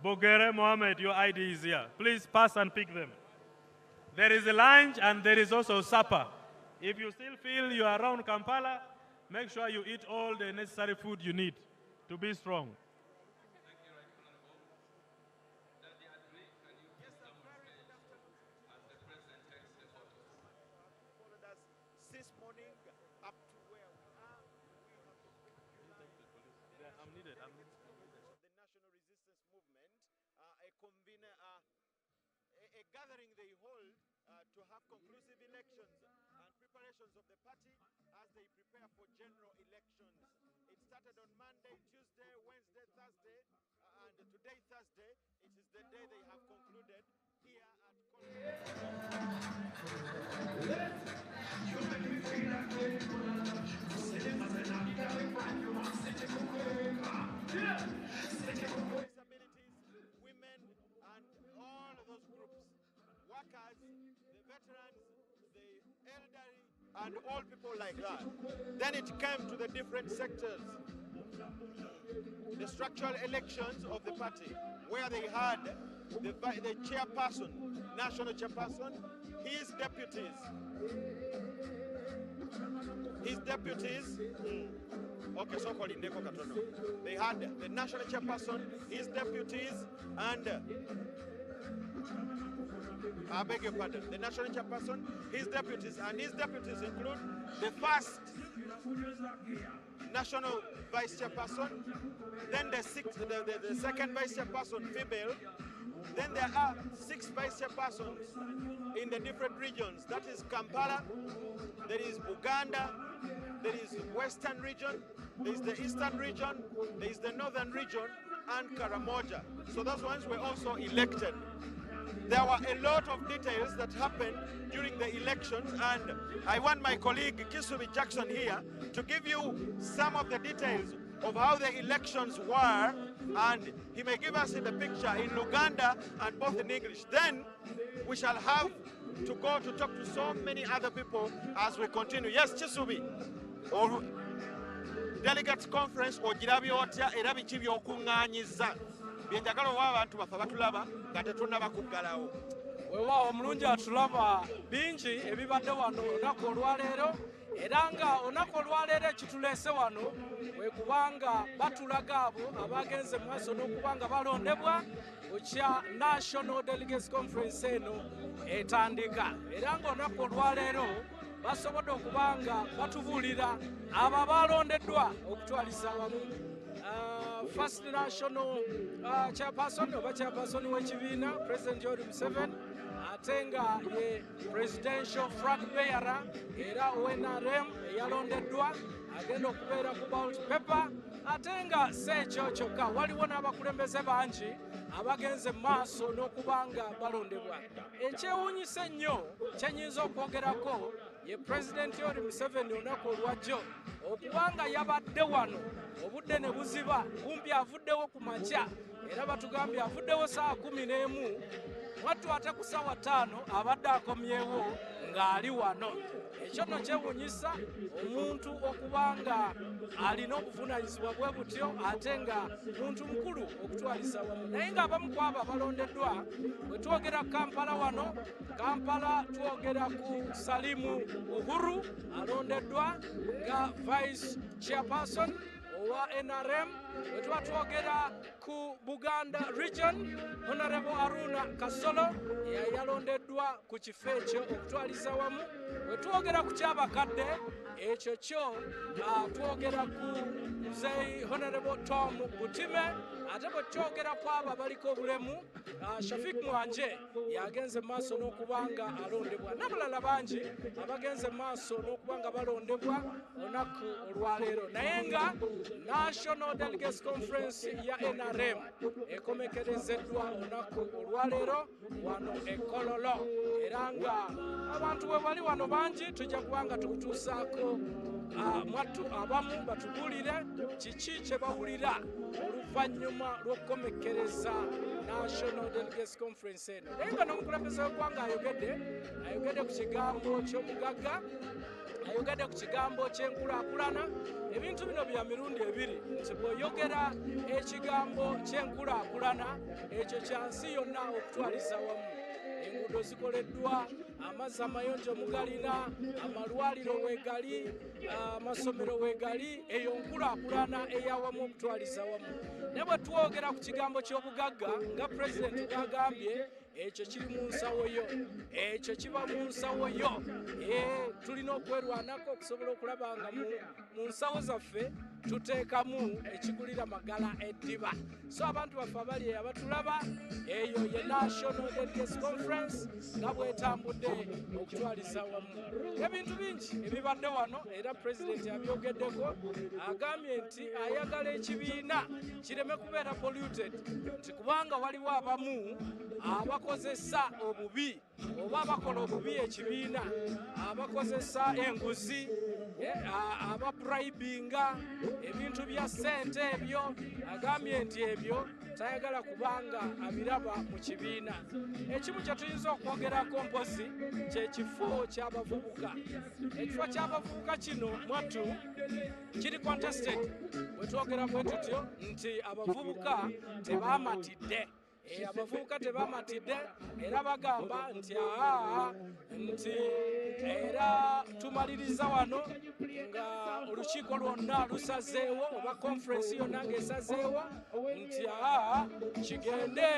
Speaker 2: Bogere Mohammed, your ID is here. Please pass and pick them. There is a lunch and there is also supper. If you still feel you are around Kampala, make sure you eat all the necessary food you need to be strong.
Speaker 12: Gathering they hold to have conclusive elections and preparations of the party as they prepare for general elections. It started on Monday, Tuesday, Wednesday, Thursday, and today, Thursday, it is the day they have concluded here at disabilities, women, and all of those groups. Workers, the veterans, the elderly, and all people like that. Then it came to the different sectors. the structural elections of the party, where they had the chairperson, national chairperson, his deputies, okay, so called Indeko Katono. They had the national chairperson, his deputies, and I beg your pardon, the national chairperson, his deputies, and his deputies include the first national vice chairperson, then the second vice chairperson, female, then there are 6 vice chairpersons in the different regions. That is Kampala, there is Buganda, there is Western region, there is the Eastern region, there is the Northern region, and Karamoja. So those ones were also elected. There were a lot of details that happened during the elections, and I want my colleague Kisubi Jackson here to give you some of the details of how the elections were, and he may give us in the picture in Luganda and both in English. Then we shall have to go to talk to so many other people as we continue. Yes, Kisubi. Or delegates conference ogira byotya era biki by'okuŋŋaanyiza byenjagala owa abantu baffe batulaba nga tetunnaba kuggalawo.
Speaker 13: Weewaawo omulungi atulaba bingi ebibadde wano olunaku olwaleero, era nga olunaku olwaleero ekituleese wano bwe kubanga batulaga abo abagenze mu maaso n'okuba nga balondebwa ku kya National Delegates Conference eno etandika. Era nga olunaku olwaleero basobodde okuba nga batubuulira abo abalondeddwa okutwaliza awamu. First National Chairperson oba Chairperson w'ekibiina President Yoweri Museveni, ate nga ye Presidential Flag Bearer era NRM eyalondeddwa agenda okubeera ku ballot paper, ate nga si ekyo kyokka waliwo n'abakulembeze bangi abagenze mu maaso n'okuba nga balondebwa. Ekyewuunyisa ennyo kyenyinza okwogerako ye President Yoweri Museveni olunaku olwajjo okuba nga yabadde wano obudde ne buziba, kumpi avuddewo ku makya era batugambye avuddewo saa 11, wattu ate ku ssaawa 5 abadde akomyewo ng'ali wano. Ekyo nno kyewuunyisa omuntu okuba nga alina obuvunaanyizibwa bwe butyo ate nga muntu mukulu okutwaliza wamu. Naye ng'abamu ku abo abalondeddwa bwe twogera Kampala wano, Kampala twogera ku Salimu Uhuru alondeddwa nga Vice Chairperson owa NRM, bwe tuba twogera ku Buganda Region, Honorable Aruna Kasolo yalondeddwa ku kifo ekyo okutwaliza wamu. Bwe twogera ku ky'abakadde, ekyo kyo twogera ku Muzeeyi Honorable Tom Butime, ate bwe twogera ku abo abaliko obulemu, Shafik Mwanje yagenze mu maaso n'okuba nga alondebwa, n'abalala bangi abagenze mu maaso n'okuba nga balondebwa olunaku olwaleero. Naye nga National Delegates Conference ya NRM ekomekerezeddwa olunaku olwaleero wano e Kololo, era nga abantu bwe bali wano bangi tujja kuba nga tukutuusaako mwattu abamu batubuulire kiki kye bawulira oluvannyuma lw'okukomekereza National Delegates Conference eno. Naye nga n'omukulembeze w'eggwanga ayogedde ku kigambo ky'omugagga, ayogedde ku kigambo ky'enkulaakulana. Ebintu bino bya mirundi ebiri, nti bw'oyogera ekigambo ky'enkulaakulana ekyo kya nsi yonna okutwaliza wamu. Enguudo zikoleddwa, amazzi amayonjo mugalina, amalwaliro weegali, amasomero weegali, eyo nkulaakulana eyawamu okutwaliza wamu. Ne bwe twogera ku kigambo ky'obugagga nga Pulezidenti bw'agambye, ekyo kiri mu nsawo yo, ekyo kiba mu nsawo yo. Tulina okwerwanako okusobola okulaba nga mu nsawo zaffe tuteekamu ekigulira magala eddiba. So abantu baffe abali abatulaba, eyo ye National Delegates Conference nga bw'etambudde okutwaliza wamu. Ebintu bingi ebibadde wano era Pulezidenti abyogeddeko, agambye nti ayagala ekibiina kireme kubeera polluted, nti kubanga waliwo abamu abakozesa obubi oba abakola obubi ekibiina abakozesa enguzi ababribinga ebintu bya ssente ebyo agambye nti ebyo tayagala kubanga abiraba mu kibiina. Ekimu kye tuyinza okwogerako mpozi kyekifo ky'abavubuka. Ekifo ky'abavubuka kino mwattu kiri contested bwe twogera bwe tutyo nti abavubuka tebaamatidde. Abavubuka tebamatidde era bagamba nti era tumaliriza wano nga olukiiko lwonna lusazeewo oba conference yonna ng'esazeewo nti kigende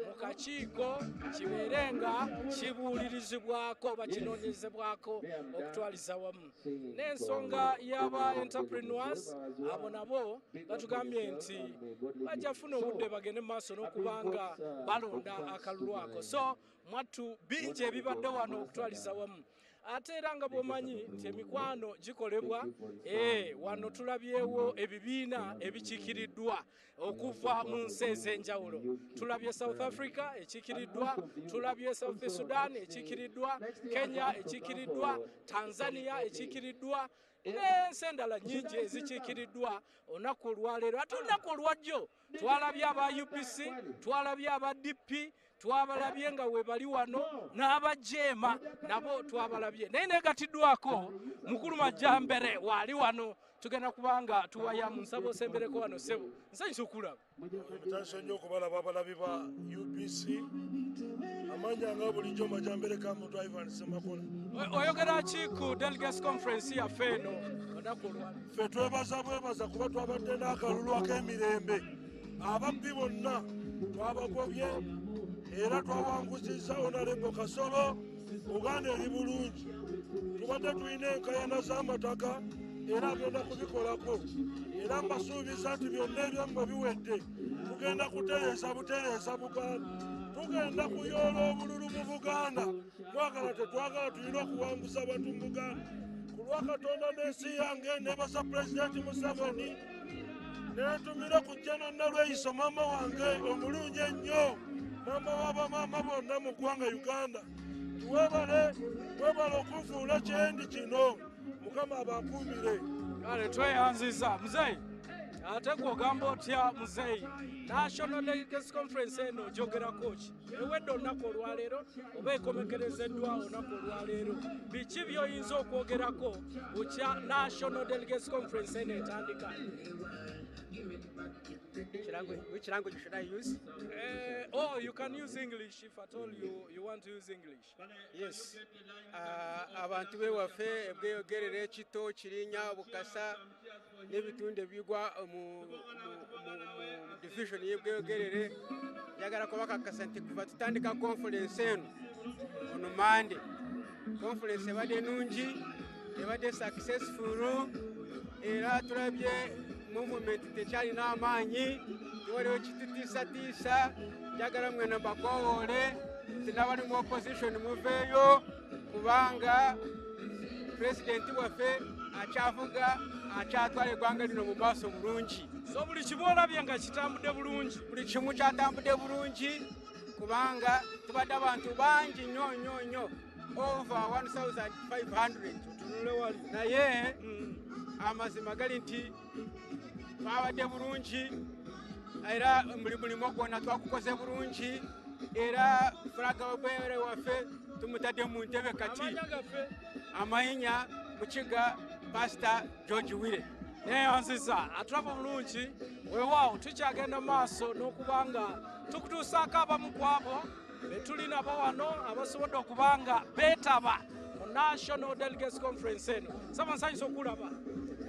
Speaker 13: mu kakiiko kibeere nga kibuulirizibwako oba kinoonyezebwako okutwaliza wamu. N'ensonga y'aba entrepreneurs abo nabo batugambye nti bajja funa obudde bagende mu maaso n'okubanga balonda akalulu ako. So mwattu bingi ebibadde wano okutwaliza wamu. Ate era nga bw'omanyi nti emikwano gikolebwa, wano tulabyewo ebibiina ebikiikiriddwa okuva mu nsi ez'enjawulo. Tulabye South Africa ekiikiriddwa, tulabye South Sudan ekiikiriddwa, Kenya ekiikiriddwa, Tanzania ekiikiriddwa, n'ensi endala nnyingi ezikiikiriddwa olunaku olwaleero. Ate olunaku olwajjo twalabye aba UPC, twalabye aba DP, twabalabye nga we bali wano n'abajeema nabo twabalabye. Naye negatiddwako mukulu Majjambere wali wano. Tugenda kubanga tuwaya mu nsabo sembereko wano sebo. Nsanyusa okulaba.
Speaker 14: Mutandise nnyo okubalaba abalabi ba UPC. Amanya nga bulijjo Majjambere Kamuntu Ivan Semakola.
Speaker 13: Oyogera ki ku delegates conference yaffe eno olunaku olwaleero?
Speaker 14: Ffe twebaza kuba twabadde n'akalulu ak'emirembe. Ababbi bonna twabagobye era twawanguzizza Honorable Kasolo. Uganda eri bulungi. Tubadde tulina enkayana z'amataka era agenda kubikolako. Era mbasuubiza nti byonna ebyammwe biwedde. Tugenda kutereeza butereeza Buganda. Tugenda kuyoola obululu mu Buganda. Twagala tetwagala tulina okuwanguza abantu mu Buganda. Ku lwa Katonda n'ensi yange nebaza Pulezidenti Museveni neetumira ku General Nalweyiso maama wange omulungi ennyo, maama w'abamaama bonna mu ggwanga Uganda. Twebale okufuula kyendi kino. Mukama abankuumire.
Speaker 13: Kale tweyanziza muzeeyi. Ate gw'ogamba otya muzeeyi? National Delegates Conference eno gyogerako ki? Ewedde olunaku olwaleero oba ekomekerezeddwa olunaku olwaleero? Biki by'oyinza okwogerako bukya National Delegates Conference eno etandika?
Speaker 15: Which language should I use?
Speaker 13: You can use English if at all you want to use English.
Speaker 15: Yes. Abantu bewaffe ebweyogerere ekito Kirinnya Bukasa n'ebitundu ebigwa mu division y'ebweyogerere njagala kubakakasa nti kuva tutandika conference eno ono Monday. Conference ebadde nnungi, ebadde successful era tulabye movement tekyalina amaanyi, waliwo kitutiisatiisa. Njagala mwena bakowoole nti n'abali mu opposition muveeyo kubanga pulezidenti waffe akyavuga akyatwala eggwanga lino mu maaso bulungi.
Speaker 13: So buli kimu olabye nga kitambudde bulungi?
Speaker 15: Buli kimu kyatambudde bulungi kubanga tubadde abantu bangi nnyo over 1,500. Naye amazima gali nti twabadde bulungi era mulimu gwonna twakukoze bulungi era fulaga wabere waffe tumutadde mu ntebe kati amayinja Mukiga Pastor George Wile.
Speaker 13: Neyanziza atulaba bulungi weewaawo tukyagenda maaso n'okubanga tukutuusaako abamu ku abo betulina bawano abasobodde okubanga beetaba mu National Delegates Conference eno. Saba nsanyusa okulaba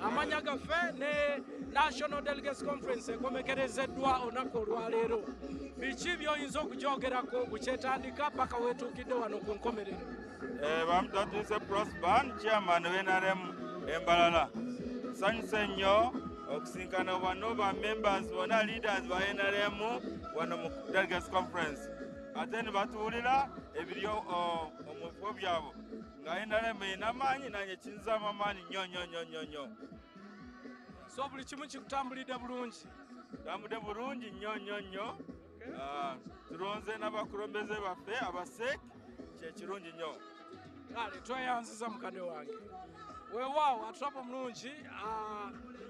Speaker 13: amanya gaffe ne National Delegates Conference ekomekerezeddwa olunaku olwaleero. Biki by'oyinza okugyogerako bukyetandika paka weetuukidde wano ku nkomerero?
Speaker 16: Bamutatuuse Prosper, chairman wa NRM Embalala. Nsanyuse nnyo okusinkana wano ba members bonna leaders ba NRM wano mu Delegates Conference. Ate ne batuwulira ebiryo omufo byabo nga NRM erina amaanyi nange kinzaamu amaanyi nnyo.
Speaker 13: So buli kimu kikutambulidde bulungi?
Speaker 16: Tambudde bulungi nnyo. tulonze n'abakulembeze baffe abasek kyekirungi nnyo.
Speaker 13: Kale tweyanziza mukadde wange. Weewaawo atulapo mulungi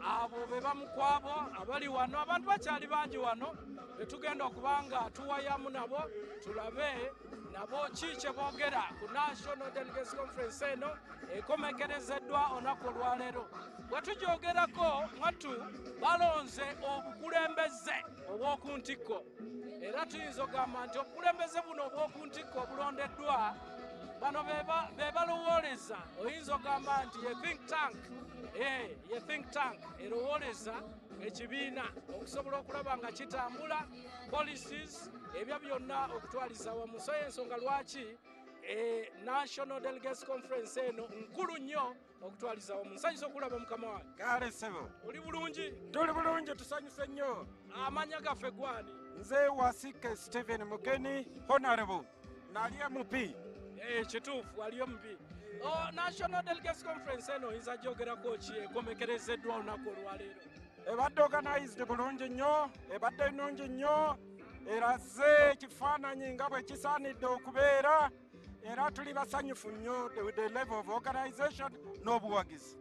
Speaker 13: abo be bamu kwabo abali wano abantu bakyali bangi wano betugenda okubanga tuwayamu nabo tulabe nabo kikye boogera ku National Delegates Conference eno ekomekerezeddwa olunaku olwaleero. Bwe tugyogerako mwattu balonze obukulembeze obw'oku ntikko era tuyinza okugamba nti obukulembeze buno obw'oku ntikko obulondeddwa bano be balowooleza oyinza okugamba nti ye think tank erowooleza ekibiina okusobola okulaba nga kitambula policies ebyo byonna okutwaliza wamu. So y'ensonga lwaki National Delegates Conference eno nkulu nnyo okutwaliza wamu. Nsanyusa okulaba mukama wange.
Speaker 15: Kale ssebo.
Speaker 13: Oli bulungi?
Speaker 15: Tuli bulungi, tusanyuse nnyo.
Speaker 13: Amanya gaffe gwani?
Speaker 15: Nze Wasike Stephen Mugeni, Honorable, nali MP.
Speaker 13: Kituufu waliyo mubi. National Delegates Conference eno oyinza gyogerako ki ekomekerezeddwa olunaku olwaleero?
Speaker 15: Ebadde organized bulungi nnyo, ebadde nnungi nnyo, eraze ekifaananyi nga bwe kisaanidde okubeera, era tuli basanyufu nnyo with the level of organization n'obuwagizi.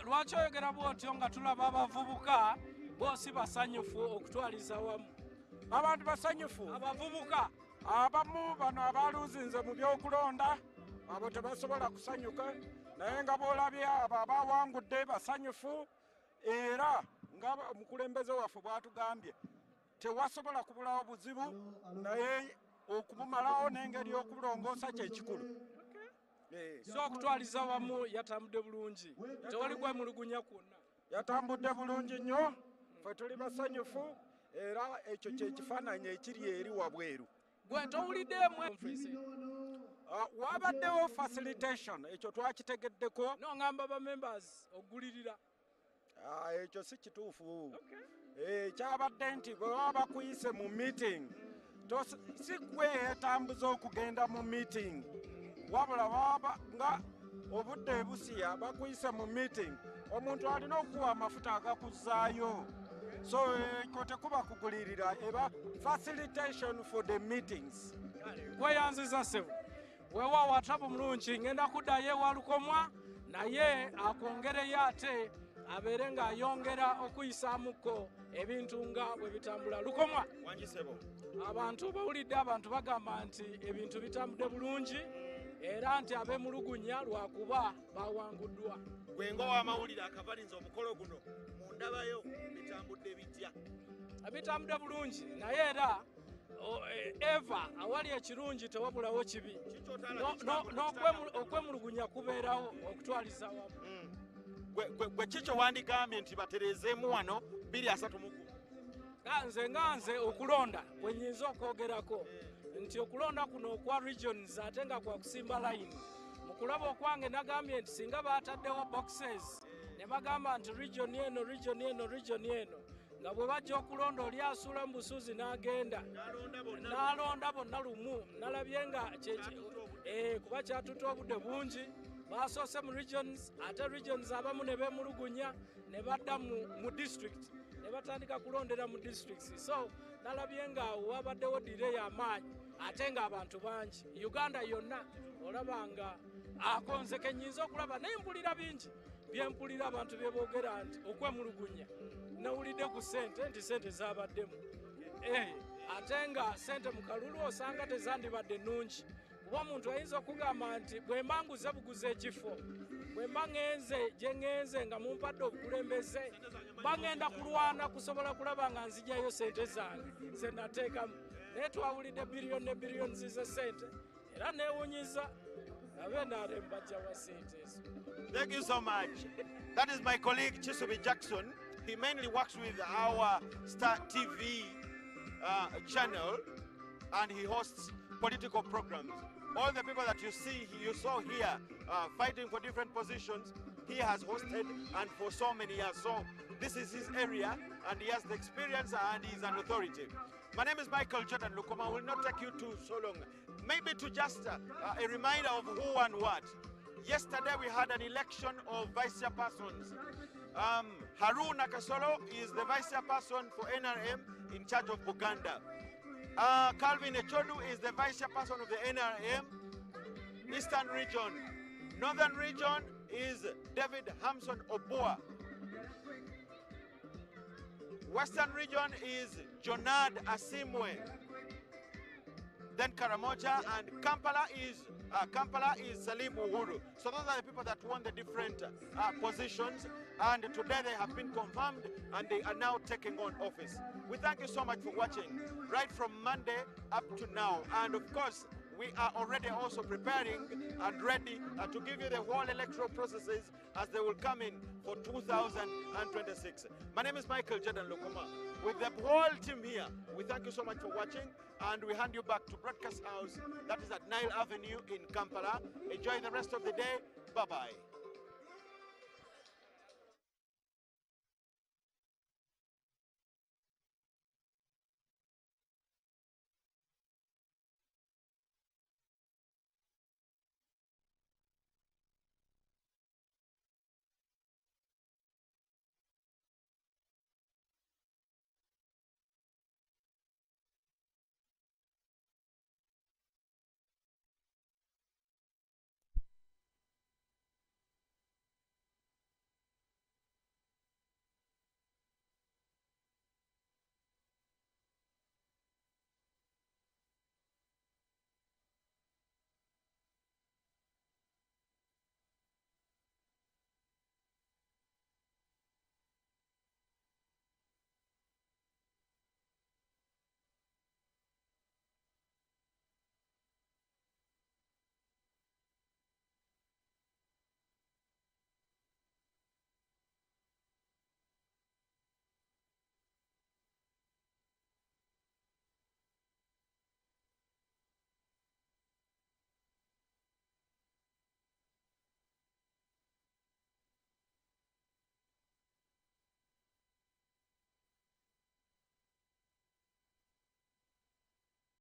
Speaker 13: Lwaki oyogera bw'otyo nga tulaba abavubuka boosi basanyufu okutwaliza wamu?
Speaker 15: Abantu basanyufu?
Speaker 13: Abavubuka
Speaker 15: abamu bano abaluzinze mu byokulonda abo tebasobola kusanyuka, naye nga boolabye abo abawangudde basanyufu, era nga omukulembeze waffe bw'atugambye tewasobola kubulawo buzibu, naye okubumalawo n'engeri y'okubulongoosa kyekikulu.
Speaker 13: So okutwaliza wamu yatambudde bulungi, tewali kwemulugunya kwonna?
Speaker 15: Yatambudde bulungi nnyo, ffe tuli basanyufu, era ekyo kyekifaananyi ekiri eri wabweru.
Speaker 13: Gwe towuliddemu
Speaker 15: wabaddewo facilitation, ekyo twakitegeddeko.
Speaker 13: N'ongamba ba members ogulirira?
Speaker 15: Ekyo si kituufu. Kyabadde nti bwe baba bakuyise mu meeting, si gwe yeetambuza okugenda mu meeting, wabula baba nga obudde busiya bakuyise mu meeting, omuntu alina okuwa amafuta agakuzaayo. So ekyo tekuba kugulirira, eba facilitation for the meetings.
Speaker 13: Kweyanziza ssebo. Weewaawo atulapo mulungi, ngenda kuddayo ewa Lukomwa naye akwongereyo ate abeere ng'ayongera okuyisaamuko ebintu nga bwe bitambula. Lukomwa, abantu bawulidde abantu bagamba nti ebintu bitambudde bulungi era nti ab'emulugunya lwakuba bawanguddwa.
Speaker 7: Gwe ng'ow'amawulire akavalinza omukolo guno mundabayo bitambudde bitya?
Speaker 13: Bitambudde bulungi naye era eva awali ekirungi tewabulawo kibi, okwemulugunya kubeerawo okutwaliza wamu.
Speaker 7: Gwe kikyo wandigambye nti batereezeemu wano 231?
Speaker 13: Nze okulonda bwe nnyinza okwogerako nti okulonda kuno okwa regions ate nga kwa kusimba layini. Mu kulaba okwange nagambye nti singa baataddewo boxes ne bagamba nti region eno nga bwe bajja okulonda oli asuula mu busuzi n'agenda n'alonda bonna lumu, nalabye nga kuba kyatuta obudde bungi. Basoose mu regions, ate regions abamu ne beemulugunya ne badda mu district ne batandika kulondera mu districts. So nalabye nga wabaddewo delay y'amaanyi ate ng'abantu bangi. Uganda yonna olaba nga akonze kennyinza okulaba naye mpulira bingi byempulira abantu bye boogera nti okwemulugunya. Nawulidde ku ssente nti ssente zaabaddemu, ate nga ssente mu kalulu osanga tezandibadde nnungi. Kuba omuntu ayinza okugamba nti bwe mba nguze buguze ekifo, bwe mba ŋŋenze gye ŋŋenze nga mumpadde obukulembeze, mba ŋŋenda kulwana kusobola kulaba nga nzigyayo ssente zange ze nateekamu. Naye twawulidde biliyoni ne biliyoni ze ssente era neewunyiza abe NRM bajja wa ssente ezo.
Speaker 7: Thank you so much. That is my colleague Chisubi Jackson. He mainly works with our Star TV channel and he hosts political programs. All the people that you saw here fighting for different positions, he has hosted and for so many years. So this is his area and he has the experience and he's an authority. My name is Michael Jordan Lukoma. I will not take you too so long. Maybe to just a reminder of who and what. Yesterday we had an election of vice chairpersons. Haruna Kasolo is the vice chairperson for NRM in charge of Buganda.
Speaker 12: Calvin Echodu is the vice chairperson of the NRM, Eastern Region. Northern Region is David Hamson Oboa. Western Region is Jonad Asimwe. Then Karamoja, and Kampala is Salim Uhuru. So those are the people that won the different positions, and today they have been confirmed and they are now taking on office. We thank you so much for watching right from Monday up to now, and of course we are already also preparing and ready to give you the whole electoral processes as they will come in for 2026. My name is Michael Jordan Lukuma. With the whole team here, we thank you so much for watching, and we hand you back to Broadcast House, that is at Nile Avenue in Kampala. Enjoy the rest of the day. Bye-bye.